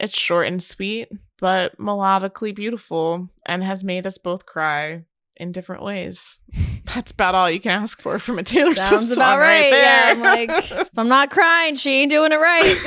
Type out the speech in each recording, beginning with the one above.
It's short and sweet, but melodically beautiful and has made us both cry in different ways. That's about all you can ask for from a Taylor Swift Sounds song about right. there. Yeah, I'm like, if I'm not crying, she ain't doing it right.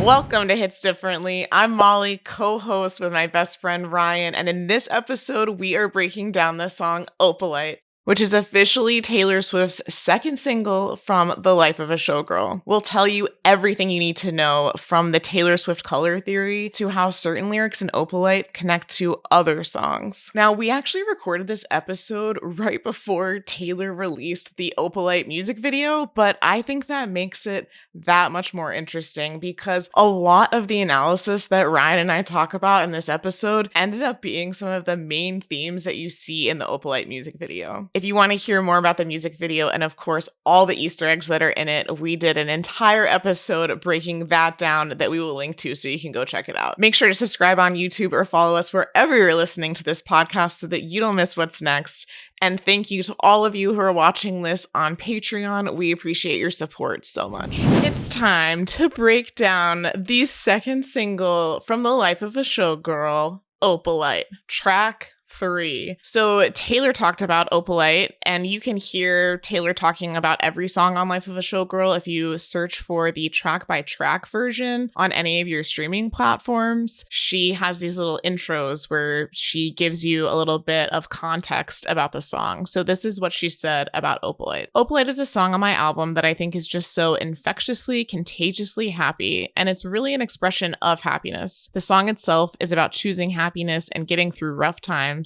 Welcome to Hits Differently. I'm Molly, co-host with my best friend Ryan, and in this episode, we are breaking down the song Opalite, which is officially Taylor Swift's second single from The Life of a Showgirl. We'll tell you everything you need to know, from the Taylor Swift color theory to how certain lyrics in Opalite connect to other songs. Now, we actually recorded this episode right before Taylor released the Opalite music video, but I think that makes it that much more interesting because a lot of the analysis that Ryan and I talk about in this episode ended up being some of the main themes that you see in the Opalite music video. If you want to hear more about the music video and, of course, all the Easter eggs that are in it, we did an entire episode breaking that down that we will link to so you can go check it out. Make sure to subscribe on YouTube or follow us wherever you're listening to this podcast so that you don't miss what's next. And thank you to all of you who are watching this on Patreon. We appreciate your support so much. It's time to break down the second single from The Life of a Showgirl, Opalite, track 3. So Taylor talked about Opalite, and you can hear Taylor talking about every song on Life of a Showgirl if you search for the track by track version on any of your streaming platforms. She has these little intros where she gives you a little bit of context about the song. So this is what she said about Opalite. Opalite is a song on my album that I think is just so infectiously, contagiously happy, and it's really an expression of happiness. The song itself is about choosing happiness and getting through rough times,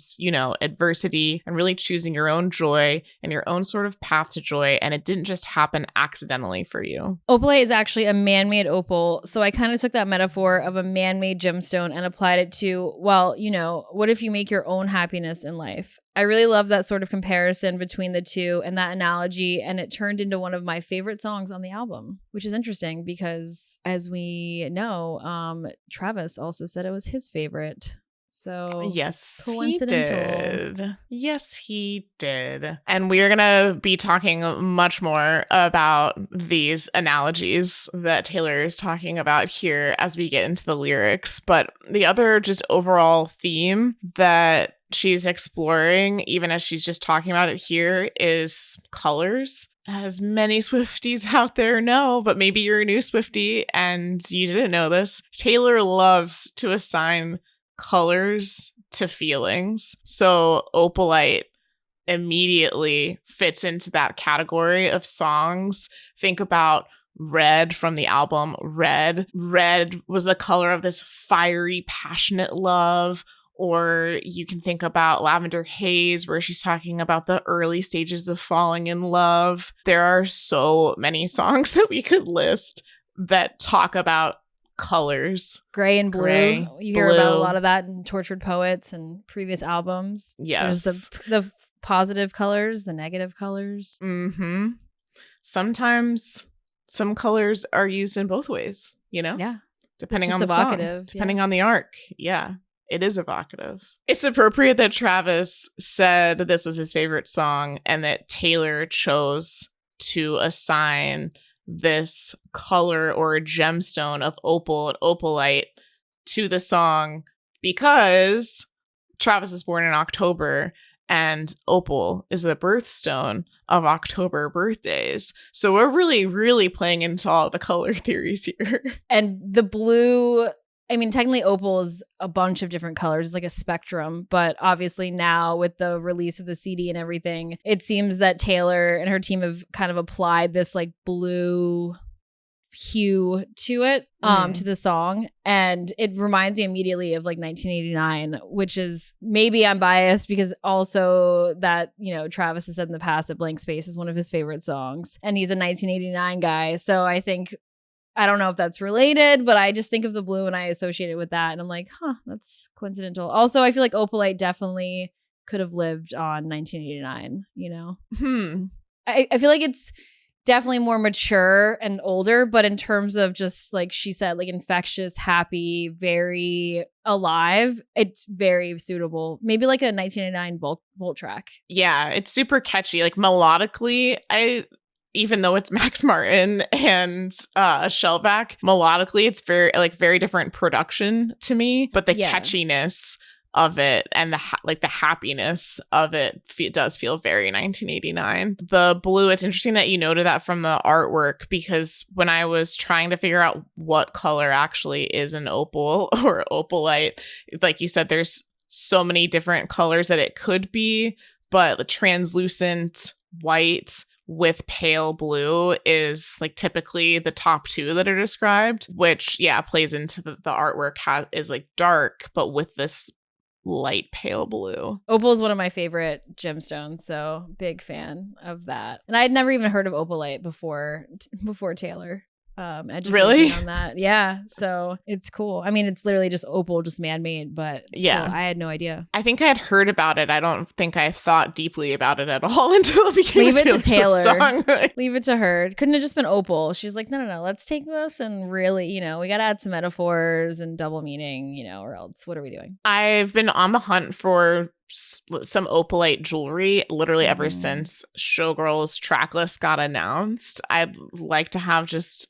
adversity, and really choosing your own joy and your own sort of path to joy. And it didn't just happen accidentally for you. Opalite is actually a man-made opal. So I kind of took that metaphor of a man-made gemstone and applied it to, what if you make your own happiness in life? I really love that sort of comparison between the two and that analogy, and it turned into one of my favorite songs on the album, which is interesting because, as we know, Travis also said it was his favorite. So yes, coincidental. he did. Yes, he did. And we are going to be talking much more about these analogies that Taylor is talking about here as we get into the lyrics. But the other just overall theme that she's exploring, even as she's just talking about it here, is colors. As many Swifties out there know, but maybe you're a new Swiftie and you didn't know this, Taylor loves to assign colors to feelings. So Opalite immediately fits into that category of songs. Think about Red from the album Red. Red was the color of this fiery, passionate love. Or you can think about Lavender Haze, where she's talking about the early stages of falling in love. There are so many songs that we could list that talk about colors. Gray and blue. You hear about a lot of that in Tortured Poets and previous albums. Yes. There's the positive colors, the negative colors. Mm-hmm. Sometimes some colors are used in both ways, Yeah. Depending on the song, depending on the arc. Yeah. It is evocative. It's appropriate that Travis said that this was his favorite song and that Taylor chose to assign this color or gemstone of opal and opalite to the song because Travis is born in October and opal is the birthstone of October birthdays. So we're really, really playing into all the color theories here. And the blue, technically opal is a bunch of different colors. It's like a spectrum, but obviously now with the release of the CD and everything, it seems that Taylor and her team have kind of applied this like blue hue to it, to the song. And it reminds me immediately of like 1989, which is, maybe I'm biased because also that, Travis has said in the past that Blank Space is one of his favorite songs and he's a 1989 guy. So I don't know if that's related, but I just think of the blue and I associate it with that. And I'm like, that's coincidental. Also, I feel like Opalite definitely could have lived on 1989, I feel like it's definitely more mature and older, but in terms of just like she said, like infectious, happy, very alive, it's very suitable. Maybe like a 1989 Volt track. Yeah, it's super catchy. Like melodically, even though it's Max Martin and Shellback, melodically it's very different production to me, but the catchiness of it and the happiness of it does feel very 1989. The blue, it's interesting that you noted that from the artwork, because when I was trying to figure out what color actually is an opal or opalite, like you said, there's so many different colors that it could be, but the translucent white with pale blue is like typically the top two that are described, which plays into the artwork is like dark, but with this light pale blue. Opal is one of my favorite gemstones, so big fan of that. And I had never even heard of opalite before Taylor really on that. Yeah, so it's cool. I mean, it's literally just opal, just man-made, but still, I had no idea. I think I had heard about it. I don't think I thought deeply about it at all until it became Leave a it to Taylor song. Leave it to her. Couldn't have just been opal. She's like, no, let's take this and really, we got to add some metaphors and double meaning, or else what are we doing? I've been on the hunt for some opalite jewelry literally ever since Showgirl's track list got announced. I'd like to have just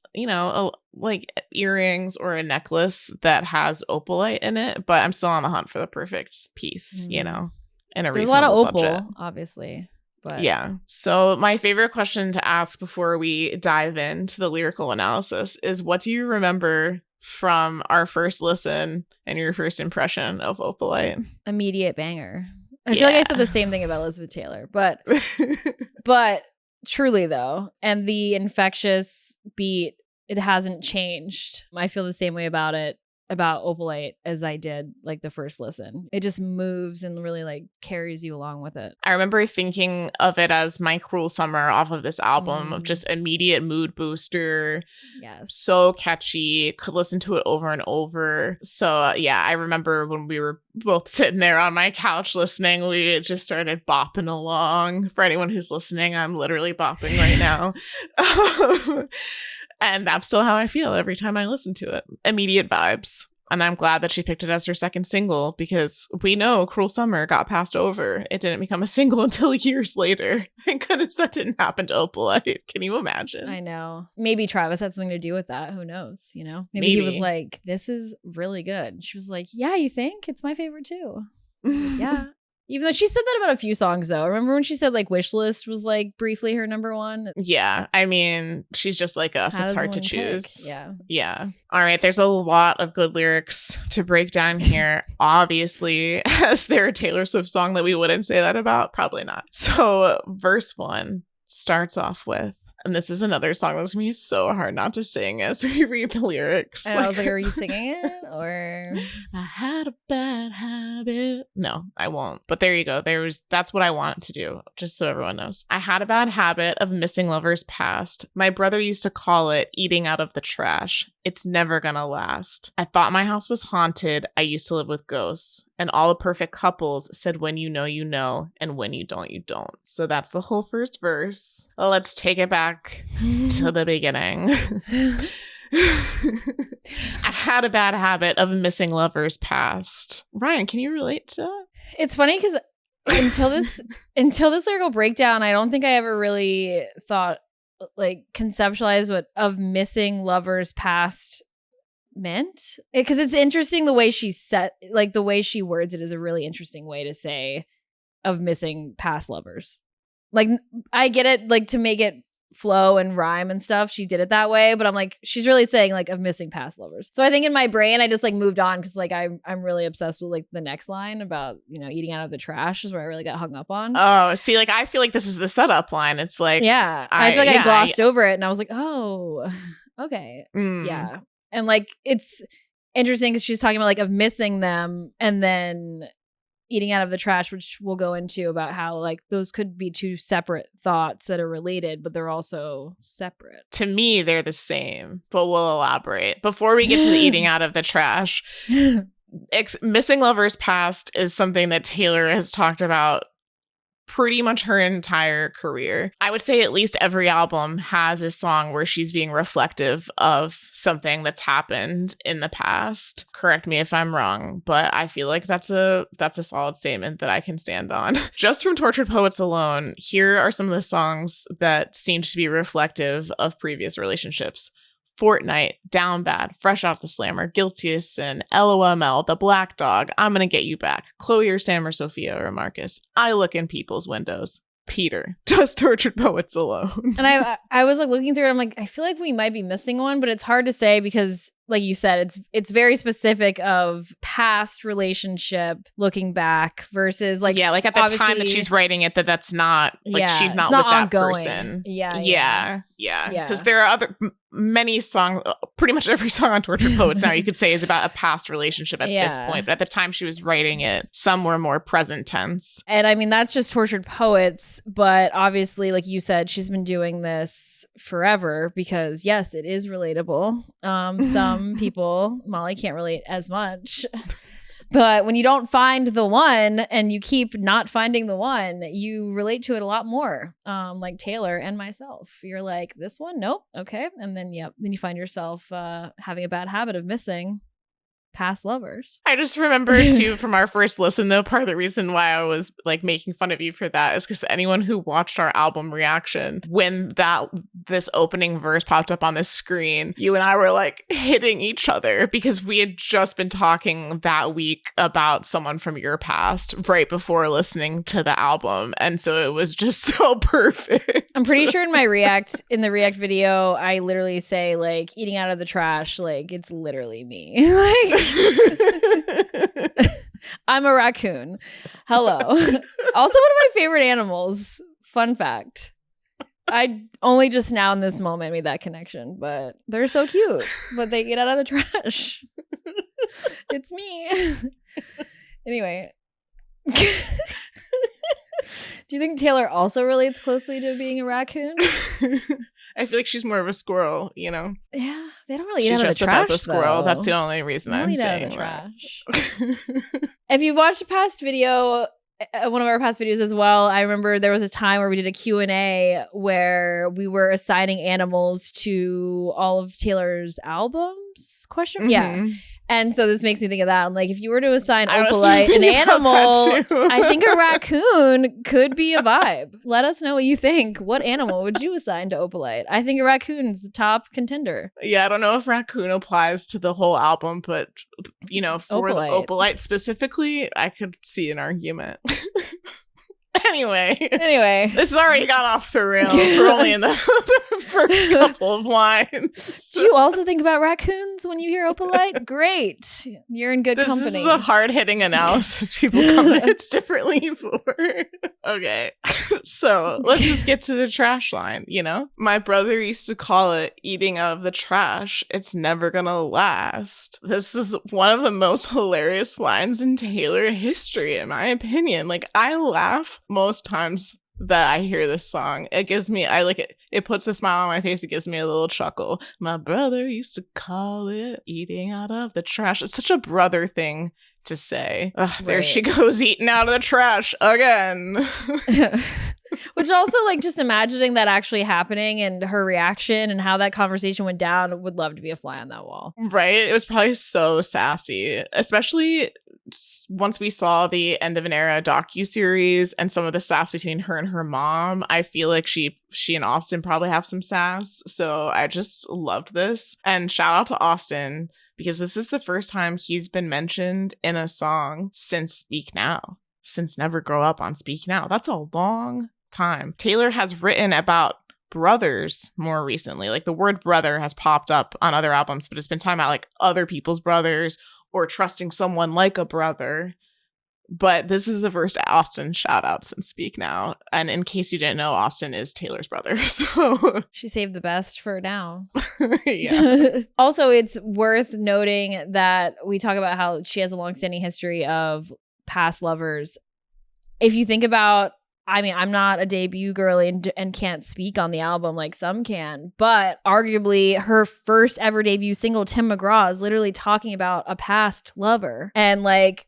like earrings or a necklace that has opalite in it, but I'm still on the hunt for the perfect piece, in a There's reasonable a lot of opal budget. Obviously, but so my favorite question to ask before we dive into the lyrical analysis is, what do you remember from our first listen and your first impression of opalite? Immediate banger. I feel like I said the same thing about Elizabeth Taylor, but truly though, and the infectious beat, it hasn't changed. I feel the same way about opalite as I did like the first listen. It just moves and really like carries you along with it. I remember thinking of it as my Cruel Summer off of this album, of just immediate mood booster. Yes. So catchy, could listen to it over and over. So I remember when we were both sitting there on my couch listening, we just started bopping along. For anyone who's listening, I'm literally bopping right now. And that's still how I feel every time I listen to it. Immediate vibes. And I'm glad that she picked it as her second single, because we know Cruel Summer got passed over. It didn't become a single until years later. Thank goodness that didn't happen to Opalite. Can you imagine? I know. Maybe Travis had something to do with that. Who knows? Maybe he was like, this is really good. She was like, yeah, you think? It's my favorite too. Yeah. Even though she said that about a few songs, though. Remember when she said like Wish List was like briefly her number one? Yeah. I mean, she's just like us. It's hard to choose. Pick. Yeah. Yeah. All right. There's a lot of good lyrics to break down here. Obviously, is there a Taylor Swift song that we wouldn't say that about? Probably not. So verse 1 starts off with, and this is another song that's going to be so hard not to sing as we read the lyrics. And I was like, are you singing it? Or I had a bad habit. No, I won't. But there you go. That's what I want to do, just so everyone knows. I had a bad habit of missing lovers past. My brother used to call it eating out of the trash. It's never gonna last. I thought my house was haunted. I used to live with ghosts. And all the perfect couples said, when you know, and when you don't, you don't. So that's the whole first verse. Let's take it back to the beginning. I had a bad habit of missing lovers past. Ryan, can you relate to that? It's funny because until this lyrical breakdown, I don't think I ever really thought, like, conceptualized what of missing lovers past meant, because it's interesting the way she the way she words it is a really interesting way to say of missing past lovers. Like, I get it, like, to make it flow and rhyme and stuff, she did it that way, but I'm like, she's really saying like of missing past lovers. So I think in my brain I just like moved on, because like I'm really obsessed with like the next line about eating out of the trash is where I really got hung up on. Oh, see, like I feel like this is the setup line. It's like, I feel like I glossed over it and I was like, oh, okay. Yeah. And like it's interesting because she's talking about like of missing them and then eating out of the trash, which we'll go into about how like those could be two separate thoughts that are related, but they're also separate. To me, they're the same, but we'll elaborate. Before we get to the eating out of the trash, missing lovers past is something that Taylor has talked about pretty much her entire career. I would say at least every album has a song where she's being reflective of something that's happened in the past. Correct me if I'm wrong, but I feel like that's a solid statement that I can stand on. Just from Tortured Poets alone, here are some of the songs that seem to be reflective of previous relationships. Fortnite, Down Bad, Fresh Off the Slammer, Guilty as Sin, LOML, The Black Dog, I'm Gonna Get You Back, Chloe or Sam or Sophia or Marcus, I Look in People's Windows, Peter, just Tortured Poets alone. And I was like looking through it, I'm like, I feel like we might be missing one, but it's hard to say because like you said, it's very specific of past relationship looking back versus like like at the time that she's writing it, that's not like she's not with that person. Yeah. Because there are many songs, pretty much every song on Tortured Poets now you could say is about a past relationship at this point. But at the time she was writing it, some were more present tense. And I mean, that's just Tortured Poets. But obviously, like you said, she's been doing this forever because yes, it is relatable. Some people, Molly can't relate as much. But when you don't find the one and you keep not finding the one, you relate to it a lot more. Like Taylor and myself. You're like, this one? Nope. Okay. And then, then you find yourself having a bad habit of missing past lovers. I just remember too from our first listen though, part of the reason why I was like making fun of you for that is because anyone who watched our album reaction, when this opening verse popped up on the screen, you and I were like hitting each other because we had just been talking that week about someone from your past right before listening to the album. And so it was just so perfect. I'm pretty sure in the React video, I literally say like eating out of the trash, like it's literally me. Like I'm a raccoon. Hello. Also one of my favorite animals. Fun fact. I only just now in this moment made that connection, but they're so cute. But they get out of the trash. It's me. Anyway. Do you think Taylor also relates closely to being a raccoon? I feel like she's more of a squirrel, you know? Yeah, they don't really eat out of the trash, as a squirrel. Though. That's the only reason I'm saying out of the trash. If you've watched a past video, one of our past videos as well, I remember there was a time where we did a Q&A where we were assigning animals to all of Taylor's albums? Yeah. And so this makes me think of that. I'm like, if you were to assign Opalite an animal, I think a raccoon could be a vibe. Let us know what you think. What animal would you assign to Opalite? I think a raccoon's the top contender. Yeah, I don't know if raccoon applies to the whole album, but, you know, for Opalite. the Opalite specifically, I could see an argument. Anyway, it's already gone off the rails. We're only in the first couple of lines. Do you also think about raccoons when you hear Opalite? Great. You're in good company. This is a hard-hitting analysis people come at it differently for. Okay. So let's just get to the trash line, you know? My brother used to call it eating out of the trash. It's never gonna last. This is one of the most hilarious lines in Taylor history, in my opinion. Like, I laugh most times that I hear this song. It gives me, I like it. It puts a smile on my face. It gives me a little chuckle. My brother used to call it eating out of the trash. It's such a brother thing to say. Ugh, right. There she goes eating out of the trash again. Which also, like, just imagining that actually happening and her reaction and how that conversation went down, would love to be a fly on that wall. Right? It was probably so sassy, especially once we saw the End of an Era docuseries and some of the sass between her and her mom. I feel like she and Austin probably have some sass. So I just loved this. And shout out to Austin, because this is the first time he's been mentioned in a song since Speak Now, since Never Grow Up on Speak Now. That's a long time. Taylor has written about brothers more recently. Like, the word brother has popped up on other albums, but it's been talking about like other people's brothers or trusting someone like a brother. But this is the first Austin shout out since Speak Now. And in case you didn't know, Austin is Taylor's brother. So she saved the best for now. Yeah. Also, it's worth noting that we talk about how she has a longstanding history of past lovers. If you think about, I mean, I'm not a debut girly and can't speak on the album like some can, but arguably her first ever debut single, Tim McGraw, is literally talking about a past lover and like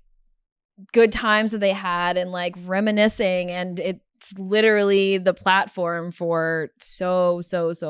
good times that they had and like reminiscing, and it's literally the platform for so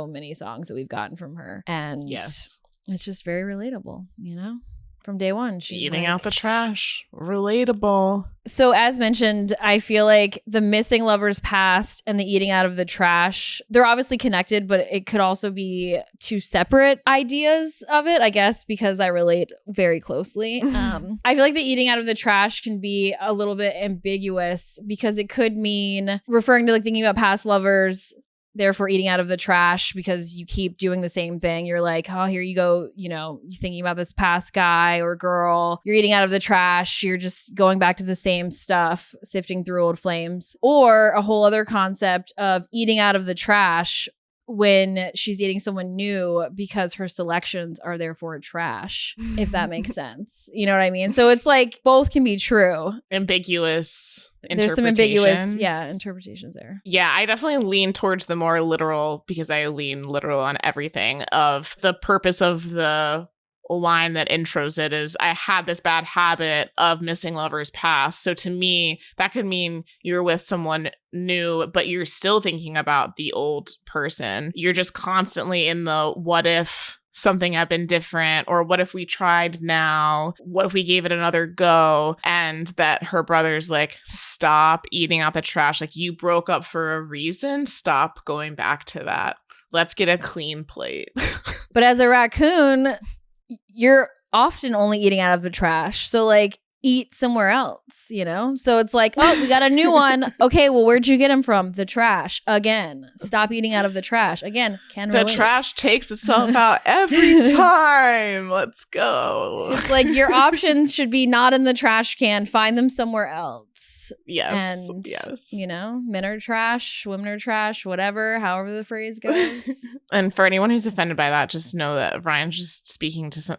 many songs that we've gotten from her. And Yes. it's just very relatable, you know? From day one, she's Eating like, out the trash. Relatable. So as mentioned, I feel like the missing lovers past and the eating out of the trash, they're obviously connected, but it could also be two separate ideas of it, I guess, because I relate very closely. I feel like the eating out of the trash can be a little bit ambiguous because it could mean referring to like thinking about past lovers, therefore eating out of the trash because you keep doing the same thing. You're like, oh, here you go. You know, you're thinking about this past guy or girl. You're eating out of the trash. You're just going back to the same stuff, sifting through old flames. Or a whole other concept of eating out of the trash when she's dating someone new because her selections are therefore trash, if that makes sense. You know what I mean? So it's like both can be true. Ambiguous. There's some ambiguous, interpretations there. Yeah, I definitely lean towards the more literal because I lean literal on everything of the purpose of the line that intros it is I had this bad habit of missing lovers past. So to me, that could mean you're with someone new, but you're still thinking about the old person. You're just constantly in the what if something had been different, or what if we tried now? What if we gave it another go? And that her brother's like, stop eating out the trash. Like, you broke up for a reason. Stop going back to that. Let's get a clean plate. But as a raccoon, you're often only eating out of the trash. So like, eat somewhere else, you know? So it's like, oh, we got a new one. Okay, well, where'd you get him from? The trash. Again. Stop eating out of the trash. Again, can relate. The trash takes itself out every time. Let's go. It's like your options should be not in the trash can. Find them somewhere else. Yes. And, yes. you know, men are trash, women are trash, whatever, however the phrase goes. And for anyone who's offended by that, just know that Ryan's just speaking to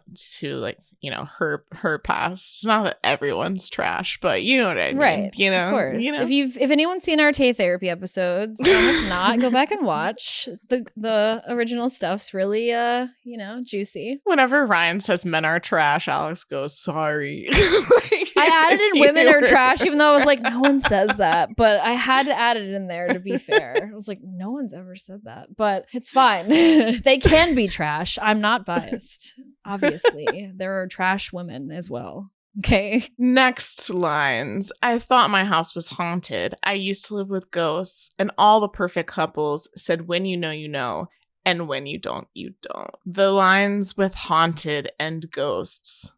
like, you know, her past. It's not that everyone's trash, but you know what I mean. Right. You know, of course. You know? If anyone's seen our Tay therapy episodes, if not, go back and watch. The original stuff's really you know, juicy. Whenever Ryan says men are trash, Alex goes, sorry. Like, I added in women are trash, even though I was like, no one says that. But I had to add it in there to be fair. I was like, no one's ever said that. But it's fine. They can be trash. I'm not biased. Obviously. There are trash women as well. Okay. Next lines. I thought my house was haunted. I used to live with ghosts, and all the perfect couples said, when you know, you know. And when you don't, you don't. The lines with haunted and ghosts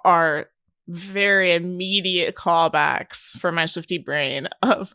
are very immediate callbacks for my Swiftie brain of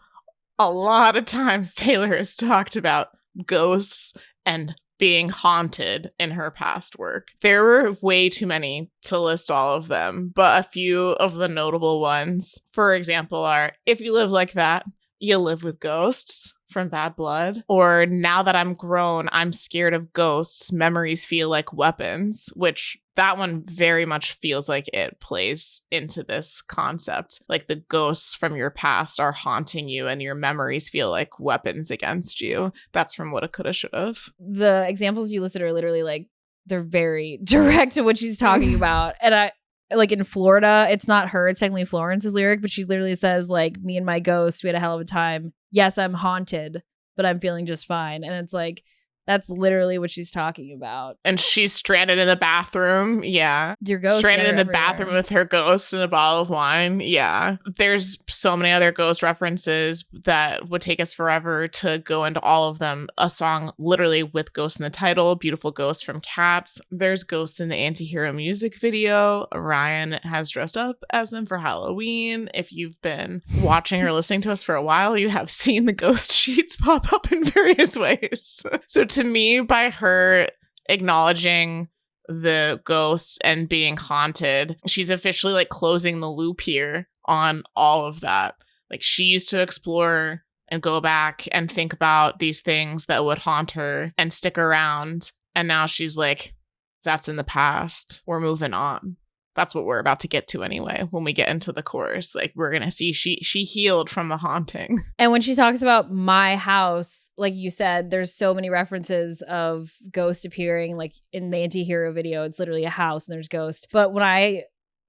a lot of times Taylor has talked about ghosts and being haunted in her past work. There were way too many to list all of them, but a few of the notable ones, for example, are If You Live Like That, You Live with Ghosts from Bad Blood, or Now That I'm Grown, I'm Scared of Ghosts, Memories Feel Like Weapons, which that one very much feels like it plays into this concept. Like the ghosts from your past are haunting you and your memories feel like weapons against you. That's from Woulda, Coulda, Shoulda. The examples you listed are literally like, they're very direct to what she's talking about. And I, like in Florida, it's not her, it's technically Florence's lyric, but she literally says like, me and my ghost, we had a hell of a time. Yes, I'm haunted, but I'm feeling just fine. And it's like, that's literally what she's talking about. And she's stranded in the bathroom. Yeah. Your ghost stranded in the everywhere. bathroom with her ghost and a bottle of wine. Yeah. There's so many other ghost references that would take us forever to go into all of them. A song literally with ghosts in the title, Beautiful Ghost from Cats. There's ghosts in the Antihero music video. Ryan has dressed up as them for Halloween. If you've been watching or listening to us for a while, you have seen the ghost sheets pop up in various ways. So to me, by her acknowledging the ghosts and being haunted, she's officially like closing the loop here on all of that. Like, she used to explore and go back and think about these things that would haunt her and stick around. And now she's like, that's in the past. We're moving on. That's what we're about to get to anyway. When we get into the chorus, like, we're going to see she healed from the haunting. And when she talks about my house, like you said, there's so many references of ghost appearing, like in the Antihero video, it's literally a house and there's ghost. But when I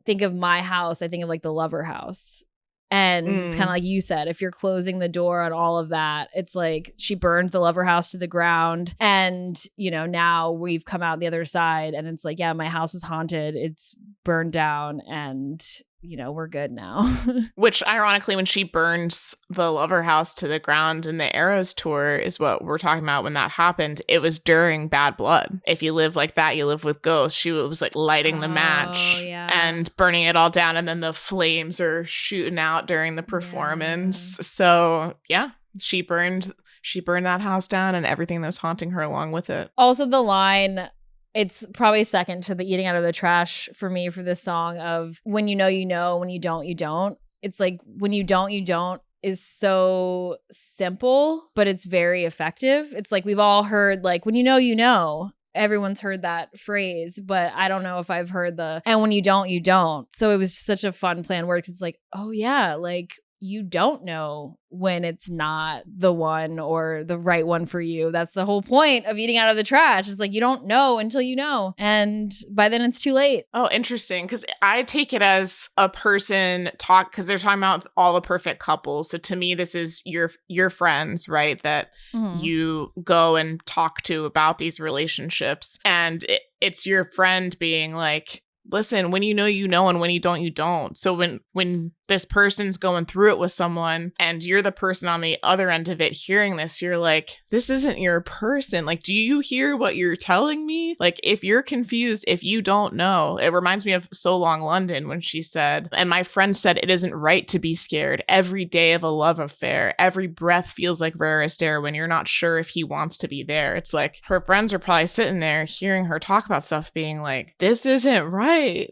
think of my house, I think of like the lover house. And it's kind of like you said, if you're closing the door on all of that, it's like she burned the lover house to the ground. And, you know, now we've come out the other side and it's like, yeah, my house was haunted. It's burned down and, you know, we're good now. Which ironically, when she burns the lover house to the ground in the Arrows tour is what we're talking about when that happened. It was during Bad Blood. If you live like that, you live with ghosts. She was like lighting the match and burning it all down. And then the flames are shooting out during the performance. So yeah, she burned that house down and everything that was haunting her along with it. Also the line, it's probably second to the eating out of the trash for me for this song of when you know, when you don't, you don't. It's like when you don't, you don't is so simple, but it's very effective. It's like we've all heard like when you know, you know. Everyone's heard that phrase, but I don't know if I've heard and when you don't, you don't. So it was such a fun play on words. It's like, oh yeah, like you don't know when it's not the one or the right one for you. That's the whole point of eating out of the trash. It's like you don't know until you know. And by then it's too late. Oh, interesting. Because I take it as a person because they're talking about all the perfect couples. So to me, this is your friends, right? That you go and talk to about these relationships. And it's your friend being like, listen, when you know, and when you don't, you don't. So when this person's going through it with someone and you're the person on the other end of it hearing this, you're like, this isn't your person. Like, do you hear what you're telling me? Like, if you're confused, if you don't know, it reminds me of So Long London when she said, and my friend said, it isn't right to be scared. Every day of a love affair, every breath feels like rarest air when you're not sure if he wants to be there. It's like her friends are probably sitting there hearing her talk about stuff being like, this isn't right.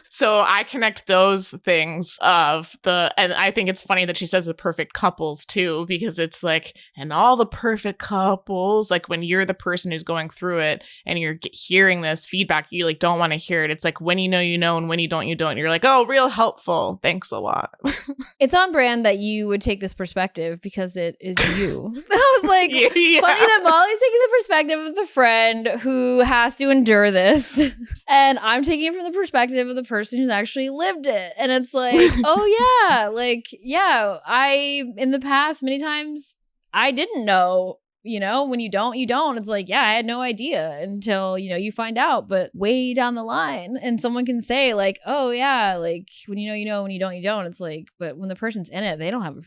So I connect those things and I think it's funny that she says the perfect couples too, because it's like, and all the perfect couples, like when you're the person who's going through it and you're hearing this feedback, you like don't want to hear it. It's like when you know, and when you don't, you don't. You're like, oh, real helpful. Thanks a lot. It's on brand that you would take this perspective because it is you. I was like, funny that Molly's taking the perspective of the friend who has to endure this. And I'm taking it from the perspective of the person who's actually lived it. And it's like, oh yeah, like, yeah, in the past, many times I didn't know, you know, when you don't, you don't. It's like, yeah, I had no idea until, you know, you find out, but way down the line. And someone can say like, oh yeah, like when you know, when you don't, you don't. It's like, but when the person's in it, they don't have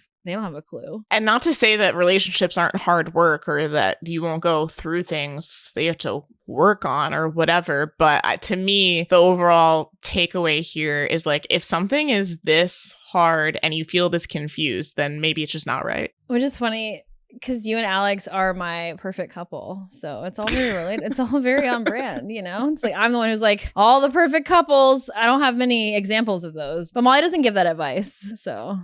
a clue. And not to say that relationships aren't hard work or that you won't go through things that you have to work on or whatever. But to me, the overall takeaway here is like, if something is this hard and you feel this confused, then maybe it's just not right. Which is funny because you and Alex are my perfect couple. So it's all very related. It's all very on brand, you know? It's like I'm the one who's like, all the perfect couples. I don't have many examples of those. But Molly doesn't give that advice. So...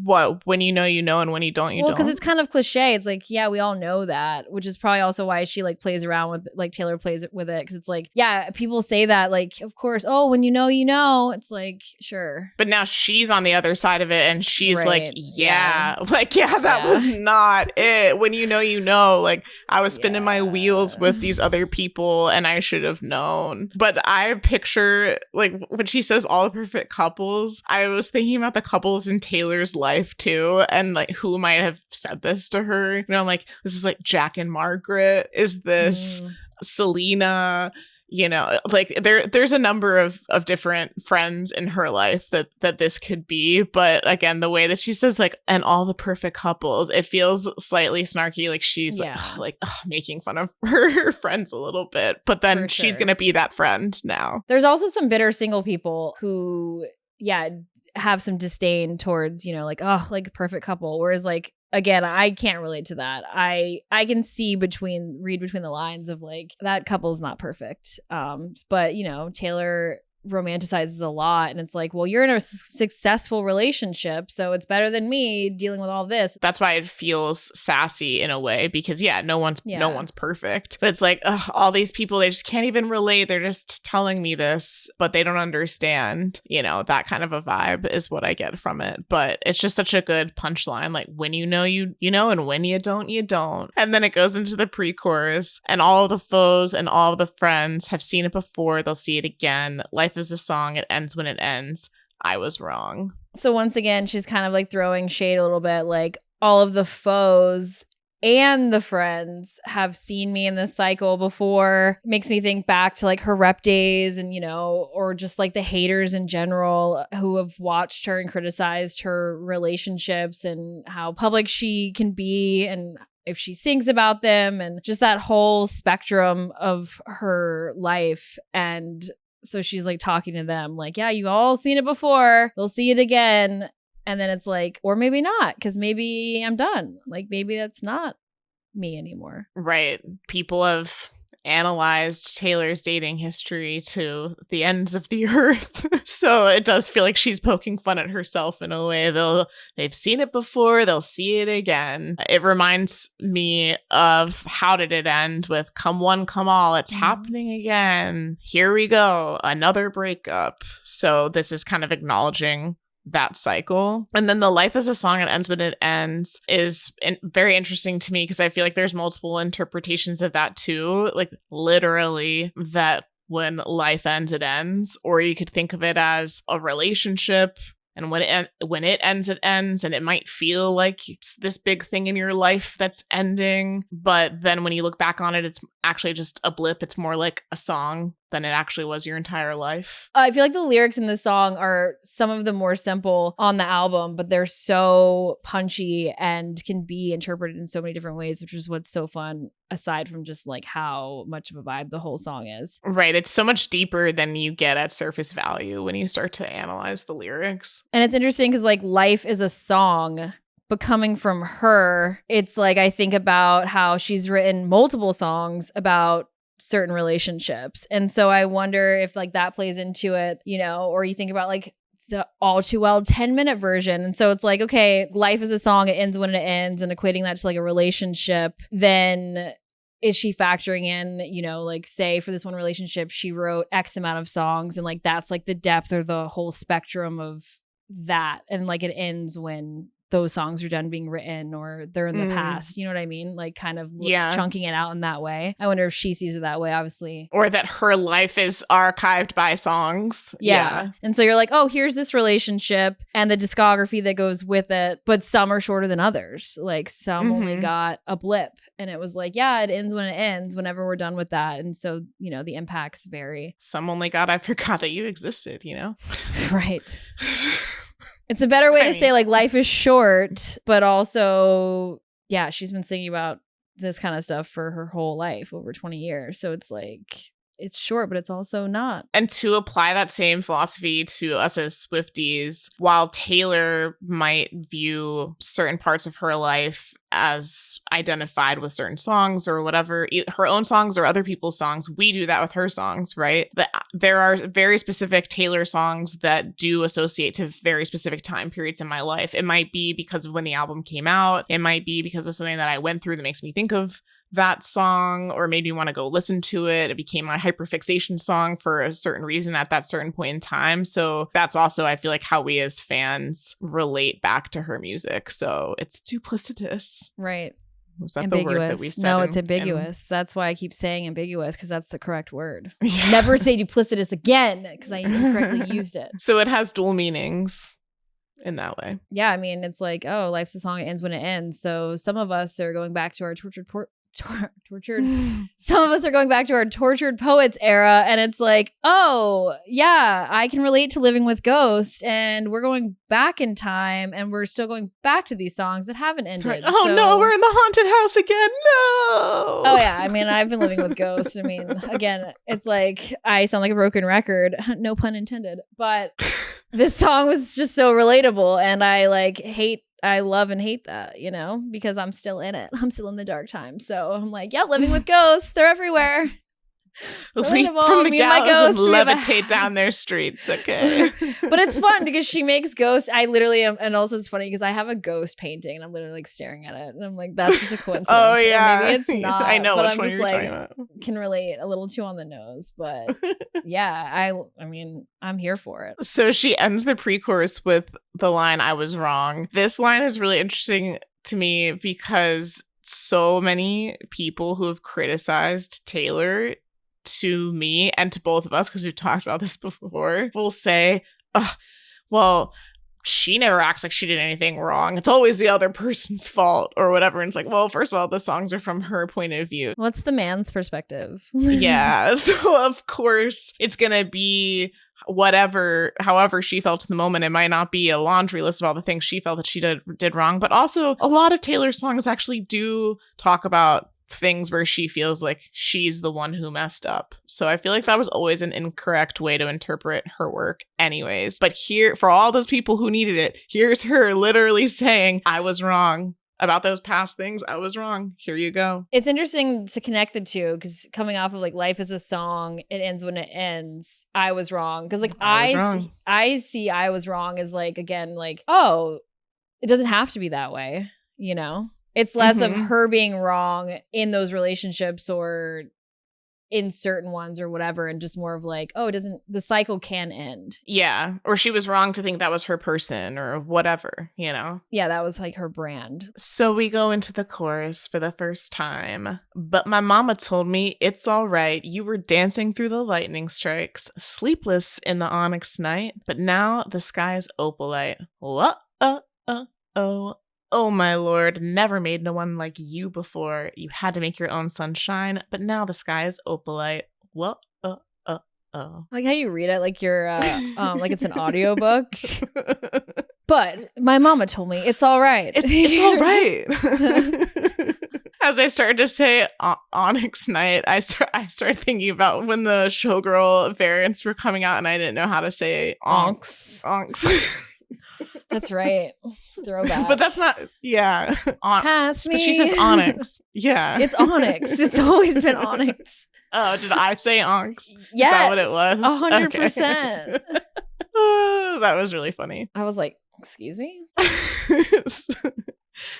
What? When you know, and when you don't, you don't? Well, because it's kind of cliche. It's like, yeah, we all know that, which is probably also why she like plays around with, like Taylor plays with it. Because it's like, yeah, people say that, like, of course, oh, when you know, you know. It's like, sure. But now she's on the other side of it and she's like, yeah, that was not it. When you know, like I was spinning my wheels with these other people and I should have known. But I picture, like, when she says all the perfect couples, I was thinking about the couples in Taylor's life too, and like who might have said this to her. You know, I'm like, this is like Jack and Margaret. Is this Selena? You know, like there's a number of different friends in her life that this could be. But again, the way that she says like, and all the perfect couples, it feels slightly snarky, like she's making fun of her friends a little bit. But then she's gonna be that friend now. There's also some bitter single people who have some disdain towards, you know, like, oh, like perfect couple. Whereas like, again, I can't relate to that. I can read between the lines of like, that couple's not perfect. But you know, Taylor romanticizes a lot and it's like, well, you're in a successful relationship, so it's better than me dealing with all this. That's why it feels sassy in a way, because no one's perfect, but it's like, all these people, they just can't even relate, they're just telling me this, but they don't understand, you know, that kind of a vibe is what I get from it. But it's just such a good punchline, like when you know, you know, and when you don't, you don't. And then it goes into the pre-chorus, and all of the foes and all of the friends have seen it before, they'll see it again. Life is a song, it ends when it ends. I was wrong. So once again, she's kind of like throwing shade a little bit, like all of the foes and the friends have seen me in this cycle before. Makes me think back to like her rep days and, or just like the haters in general who have watched her and criticized her relationships and how public she can be and if she sings about them and just that whole spectrum of her life. And so she's like talking to them like, yeah, you've all seen it before. We'll see it again. And then it's like, or maybe not, because maybe I'm done. Like maybe that's not me anymore. Right. People have analyzed Taylor's dating history to the ends of the earth. So it does feel like she's poking fun at herself in a way. They've seen it before, they'll see it again. It reminds me of How Did It End with Come One, Come All. It's happening again. Here we go. Another breakup. So this is kind of acknowledging that cycle. And then the Life is a Song That Ends When It Ends is very interesting to me because I feel like there's multiple interpretations of that too. Like literally that when life ends, it ends. Or you could think of it as a relationship. And when it ends, it ends. And it might feel like it's this big thing in your life that's ending. But then when you look back on it, it's actually just a blip. It's more like a song than it actually was your entire life. I feel like the lyrics in this song are some of the more simple on the album, but they're so punchy and can be interpreted in so many different ways, which is what's so fun, aside from just like how much of a vibe the whole song is. Right. It's so much deeper than you get at surface value when you start to analyze the lyrics. And it's interesting because like Life is a song, but coming from her, it's like I think about how she's written multiple songs about certain relationships. And so I wonder if like that plays into it, or you think about like the All Too Well 10-minute version. And so it's like, okay, life is a song, it ends when it ends, and equating that to like a relationship, then is she factoring in, like say for this one relationship, she wrote X amount of songs and like that's like the depth or the whole spectrum of that. And like it ends when those songs are done being written or they're in the past. You know what I mean? Like kind of chunking it out in that way. I wonder if she sees it that way, obviously. Or that her life is archived by songs. Yeah. And so you're like, oh, here's this relationship and the discography that goes with it, but some are shorter than others. Like some only got a blip. And it was like, yeah, it ends when it ends, whenever we're done with that. And so, the impacts vary. Some only got, I forgot that you existed, Right. It's a better way to say like life is short, but also, yeah, she's been singing about this kind of stuff for her whole life, over 20 years. So it's like, it's short, but it's also not. And to apply that same philosophy to us as Swifties, while Taylor might view certain parts of her life as identified with certain songs or whatever, her own songs or other people's songs, we do that with her songs, right? There are very specific Taylor songs that do associate to very specific time periods in my life. It might be because of when the album came out. It might be because of something that I went through that makes me think of that song or made me want to go listen to it. It became my hyperfixation song for a certain reason at that certain point in time. So that's also, I feel like, how we as fans relate back to her music. So it's duplicitous. Right. Was that ambiguous. The word that we said? No, it's ambiguous. That's why I keep saying ambiguous, because that's the correct word. Never say duplicitous again, because I incorrectly used it. So it has dual meanings in that way. Yeah, I mean, it's like, oh, life's a song, it ends when it ends. So some of us are going back to our tortured some of us are going back to our tortured poets era, and it's like, oh yeah, I can relate to living with ghosts, and we're going back in time and we're still going back to these songs that haven't ended. Oh no, we're in the haunted house again. No. Oh yeah, I mean, I've been living with ghosts. I mean, again, it's like I sound like a broken record, no pun intended, but this song was just so relatable, and I love and hate that, because I'm still in it. I'm still in the dark times. So I'm like, yeah, living with ghosts. They're everywhere. Leap from the gallows and levitate down their streets. Okay. But it's fun because she makes ghosts. I literally am. And also it's funny because I have a ghost painting and I'm literally like staring at it. And I'm like, that's just a coincidence. Oh yeah. Or maybe it's not. I know but which I'm one just you're like, talking about. can relate a little too on the nose. But yeah, I mean, I'm here for it. So she ends the pre-chorus with the line, "I was wrong." This line is really interesting to me because so many people who have criticized Taylor, to me and to both of us, because we've talked about this before, will say, well, she never acts like she did anything wrong. It's always the other person's fault or whatever. And it's like, well, first of all, the songs are from her point of view. What's the man's perspective? Yeah. So of course it's going to be however she felt in the moment. It might not be a laundry list of all the things she felt that she did wrong, but also a lot of Taylor's songs actually do talk about things where she feels like she's the one who messed up. So I feel like that was always an incorrect way to interpret her work anyways. But here, for all those people who needed it, here's her literally saying, I was wrong about those past things. I was wrong. Here you go. It's interesting to connect the two because coming off of like Life is a Song, it ends when it ends. I was wrong. Because like I see I was wrong as like, again, like, oh, it doesn't have to be that way, you know? It's less of her being wrong in those relationships or in certain ones or whatever, and just more of like, oh, the cycle can end. Yeah. Or she was wrong to think that was her person or whatever, you know? Yeah, that was like her brand. So we go into the chorus for the first time. But my mama told me it's all right. You were dancing through the lightning strikes, sleepless in the onyx night, but now the sky is opalite. Oh, my lord, never made no one like you before. You had to make your own sunshine, but now the sky is opalite. Whoa, I like how you read it like you're, like it's an audiobook. But my mama told me it's all right. It's all right. As I started to say Onyx Night, I started thinking about when the Showgirl variants were coming out and I didn't know how to say onks. That's right. Throwback. But that's not, yeah. Pass me. But she says onyx. Yeah. It's onyx. It's always been onyx. Oh, did I say onks? Yes. Is that what it was? 100%. Okay. That was really funny. I was like, excuse me?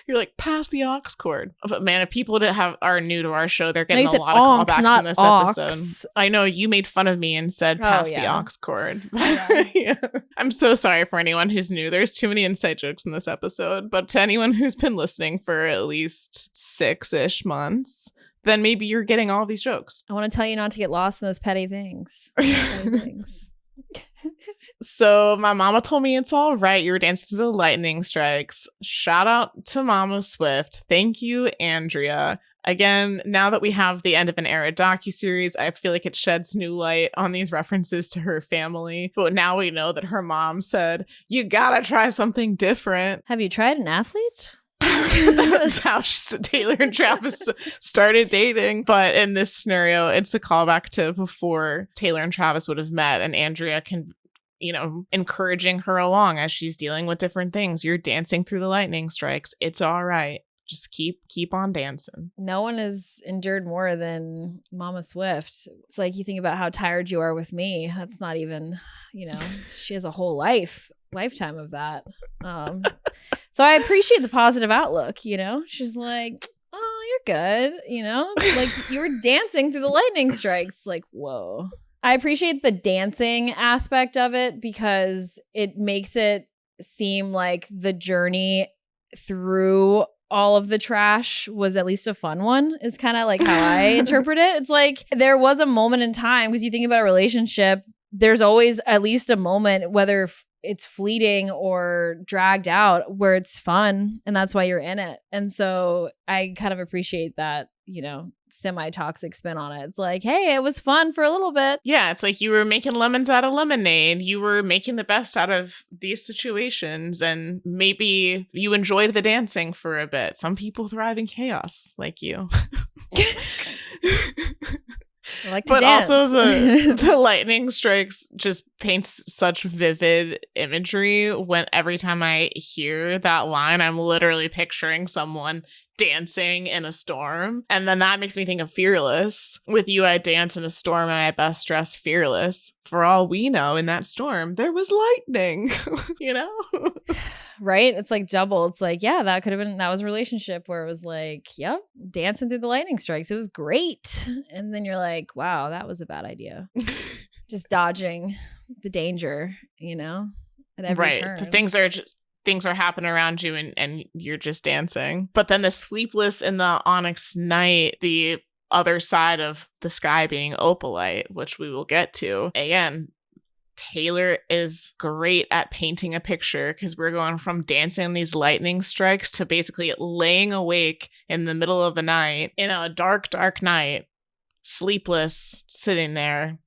You're like, pass the aux cord. But man, if people that are new to our show, they're getting a lot of callbacks in this episode. I know you made fun of me and said pass the aux cord. Yeah. I'm so sorry for anyone who's new. There's too many inside jokes in this episode. But to anyone who's been listening for at least 6-ish months, then maybe you're getting all these jokes. I want to tell you not to get lost in those petty things. So my mama told me it's all right. You were dancing through the lightning strikes. Shout out to Mama Swift. Thank you, Andrea. Again, now that we have the end of an era docuseries, I feel like it sheds new light on these references to her family. But now we know that her mom said, you gotta try something different. Have you tried an athlete? That's how Taylor and Travis started dating. But in this scenario, it's a callback to before Taylor and Travis would have met, and Andrea can, encouraging her along as she's dealing with different things. You're dancing through the lightning strikes. It's all right. Just keep on dancing. No one has endured more than Mama Swift. It's like you think about how tired you are with me. That's not even, she has a whole lifetime of that. So I appreciate the positive outlook, She's like, oh, you're good, like you were dancing through the lightning strikes. Like, whoa. I appreciate the dancing aspect of it because it makes it seem like the journey through all of the trash was at least a fun one, is kind of like how I interpret it. It's like there was a moment in time, because you think about a relationship, there's always at least a moment, whether it's fleeting or dragged out, where it's fun, and that's why you're in it. And so I kind of appreciate that, semi-toxic spin on it. It's like, hey, it was fun for a little bit. Yeah, it's like you were making lemons out of lemonade. You were making the best out of these situations, and maybe you enjoyed the dancing for a bit. Some people thrive in chaos, like you. I like to dance. Also the lightning strikes just paints such vivid imagery. Every time I hear that line, I'm literally picturing someone dancing in a storm. And then that makes me think of Fearless. With you, I dance in a storm and I best dress fearless. For all we know, in that storm, there was lightning, Right? It's like double. It's like, yeah, that was a relationship where it was like, yep, dancing through the lightning strikes. It was great. And then you're like, wow, that was a bad idea. Just dodging the danger, at every turn. Things are happening around you and you're just dancing. But then the sleepless in the onyx night, the other side of the sky being opalite, which we will get to. Again, Taylor is great at painting a picture because we're going from dancing on these lightning strikes to basically laying awake in the middle of the night in a dark, dark night, sleepless, sitting there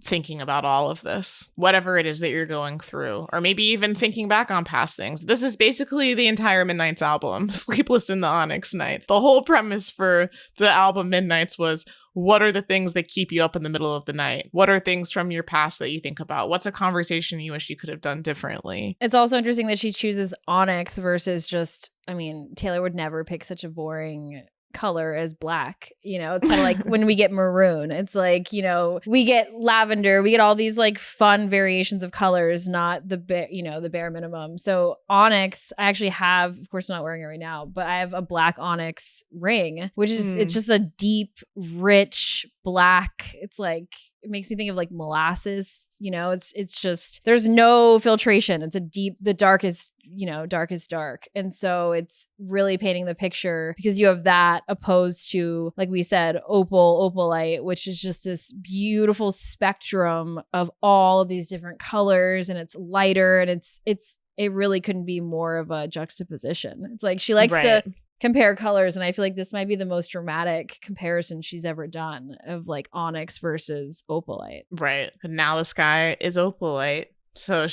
thinking about all of this, whatever it is that you're going through, or maybe even thinking back on past things. This is basically the entire Midnight's album, Sleepless in the Onyx Night. The whole premise for the album Midnight's was, what are the things that keep you up in the middle of the night? What are things from your past that you think about? What's a conversation you wish you could have done differently? It's also interesting that she chooses onyx versus just, I mean, Taylor would never pick such a boring color as black. You know, it's kind of like when we get maroon, it's like, you know, we get lavender, we get all these like fun variations of colors, not the the bare minimum. So onyx, I actually have, of course I'm not wearing it right now, but I have a black onyx ring, which is it's just a deep, rich black. It's like, it makes me think of like molasses, you know, it's just, there's no filtration. It's the darkest, darkest dark. And so it's really painting the picture because you have that opposed to, like we said, opalite, which is just this beautiful spectrum of all of these different colors, and it's lighter, and it really couldn't be more of a juxtaposition. It's like she likes to compare colors, and I feel like this might be the most dramatic comparison she's ever done of like onyx versus opalite. Right. And now the sky is opalite. So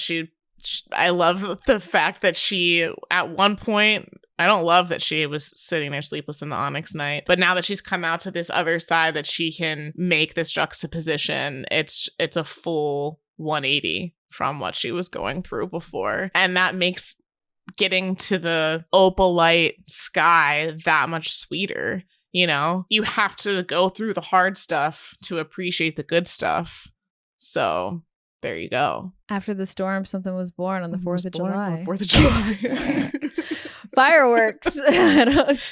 I love the fact that she, at one point, I don't love that she was sitting there sleepless in the onyx night, but now that she's come out to this other side, that she can make this juxtaposition, it's a full 180 from what she was going through before. And that makes getting to the opalite sky that much sweeter. You know, you have to go through the hard stuff to appreciate the good stuff. So there you go. After the storm, something was born on the 4th of July. 4th of July. Fireworks.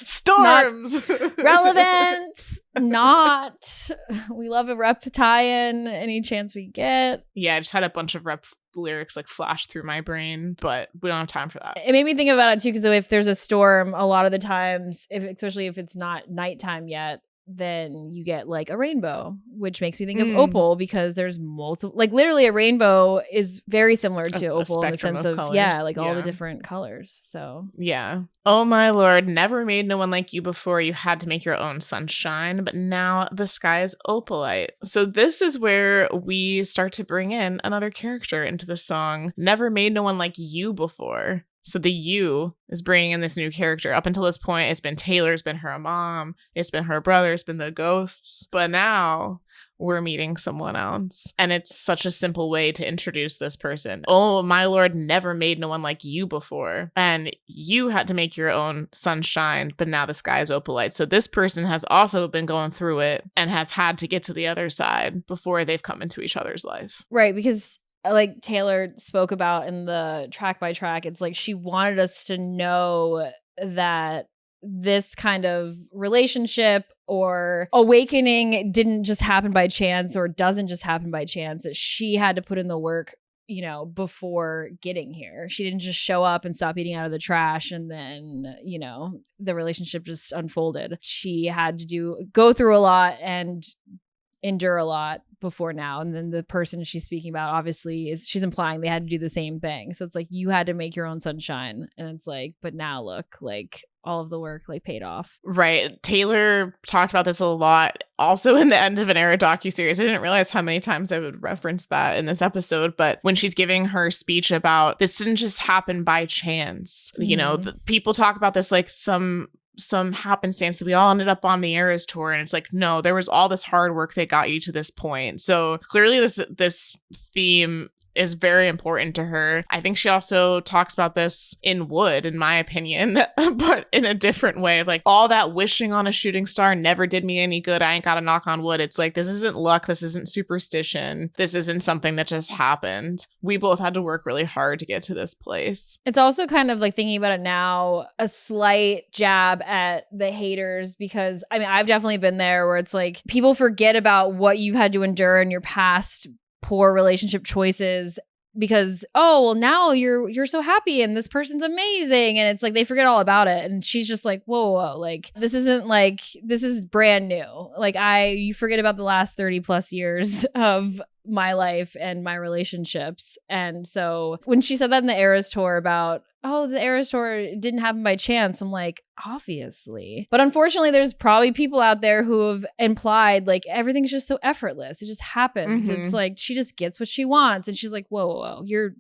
Storms. Not relevant. Not. We love a rep tie-in any chance we get. Yeah, I just had a bunch of rep lyrics like flash through my brain, but we don't have time for that. It made me think about it too, because if there's a storm, a lot of the times, especially if it's not nighttime yet, then you get like a rainbow, which makes me think of opal, because there's multiple, like literally a rainbow is very similar to opal in the sense of colors. All the different colors. So yeah. Oh my Lord, never made no one like you before. You had to make your own sunshine, but now the sky is opalite. So this is where we start to bring in another character into the song. Never made no one like you before. So the you is bringing in this new character. Up until this point, it's been Taylor, it's been her mom, it's been her brother, it's been the ghosts. But now we're meeting someone else. And it's such a simple way to introduce this person. Oh, my Lord, never made no one like you before. And you had to make your own sunshine, but now the sky is opalite. So this person has also been going through it and has had to get to the other side before they've come into each other's life. Right, because like Taylor spoke about in the track by track, it's like she wanted us to know that this kind of relationship or awakening didn't just happen by chance, or doesn't just happen by chance, that she had to put in the work, before getting here. She didn't just show up and stop eating out of the trash and then, the relationship just unfolded. She had to go through a lot and endure a lot before now. And then the person she's speaking about, obviously, she's implying they had to do the same thing. So it's like, you had to make your own sunshine. And it's like, but now look, like all of the work like paid off. Right. Taylor talked about this a lot. Also in the End of an Era docuseries. I didn't realize how many times I would reference that in this episode. But when she's giving her speech about this didn't just happen by chance, people talk about this like some happenstance that we all ended up on the Eras tour, and it's like, no, there was all this hard work that got you to this point. So clearly this theme is very important to her. I think she also talks about this in Wood, in my opinion, but in a different way. Like, all that wishing on a shooting star never did me any good. I ain't got to knock on wood. It's like, this isn't luck. This isn't superstition. This isn't something that just happened. We both had to work really hard to get to this place. It's also kind of like, thinking about it now, a slight jab at the haters, because I mean, I've definitely been there where it's like people forget about what you've had to endure in your past poor relationship choices because, oh, well, now you're so happy and this person's amazing, and it's like they forget all about it. And she's just like, whoa, like this is brand new. Like you forget about the last 30 plus years of my life and my relationships. And so when she said that in the Eras tour about, oh, the Eras tour didn't happen by chance, I'm like, obviously. But unfortunately, there's probably people out there who have implied like everything's just so effortless. It just happens. It's like she just gets what she wants. And she's like, whoa, whoa, whoa. You're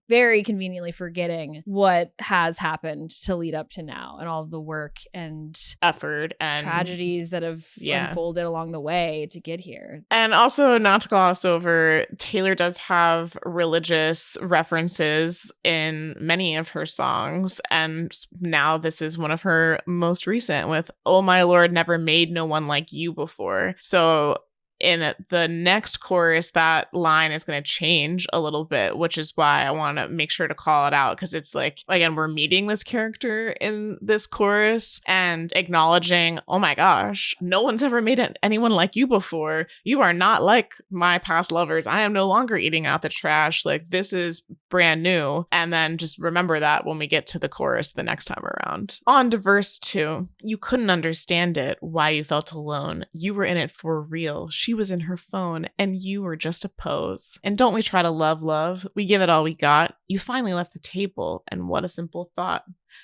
very conveniently forgetting what has happened to lead up to now and all of the work and effort and tragedies that have unfolded along the way to get here. And also, not to gloss over, Taylor does have religious references in many of her songs. And now this is one of her most recent with, "Oh my Lord, never made no one like you before." So in the next chorus, that line is going to change a little bit, which is why I want to make sure to call it out, because it's like, again, we're meeting this character in this chorus and acknowledging, oh my gosh, no one's ever made anyone like you before. You are not like my past lovers. I am no longer eating out the trash. Like, this is brand new. And then just remember that when we get to the chorus the next time around. On to verse 2. "You couldn't understand it, why you felt alone. You were in it for real. She was in her phone and you were just a pose. And don't we try to love love? We give it all we got. You finally left the table, and what a simple thought.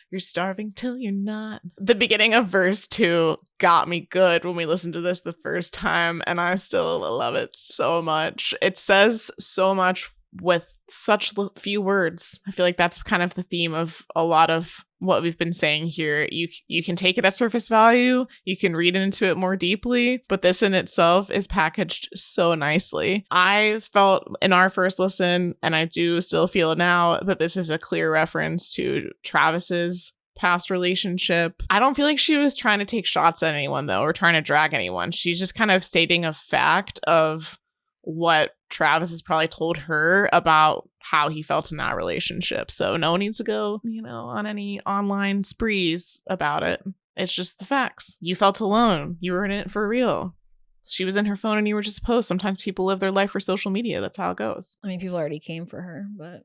You're starving till you're not." The beginning of verse 2 got me good when we listened to this the first time, and I still love it so much. It says so much with such few words. I feel like that's kind of the theme of a lot of what we've been saying here. You can take it at surface value, you can read into it more deeply, but this in itself is packaged so nicely. I felt in our first listen, and I do still feel now, that this is a clear reference to Travis's past relationship. I don't feel like she was trying to take shots at anyone, though, or trying to drag anyone. She's just kind of stating a fact of what Travis has probably told her about how he felt in that relationship. So no one needs to go, on any online sprees about it. It's just the facts. You felt alone. You were in it for real. She was in her phone and you were just a post. Sometimes people live their life for social media. That's how it goes. I mean, people already came for her, but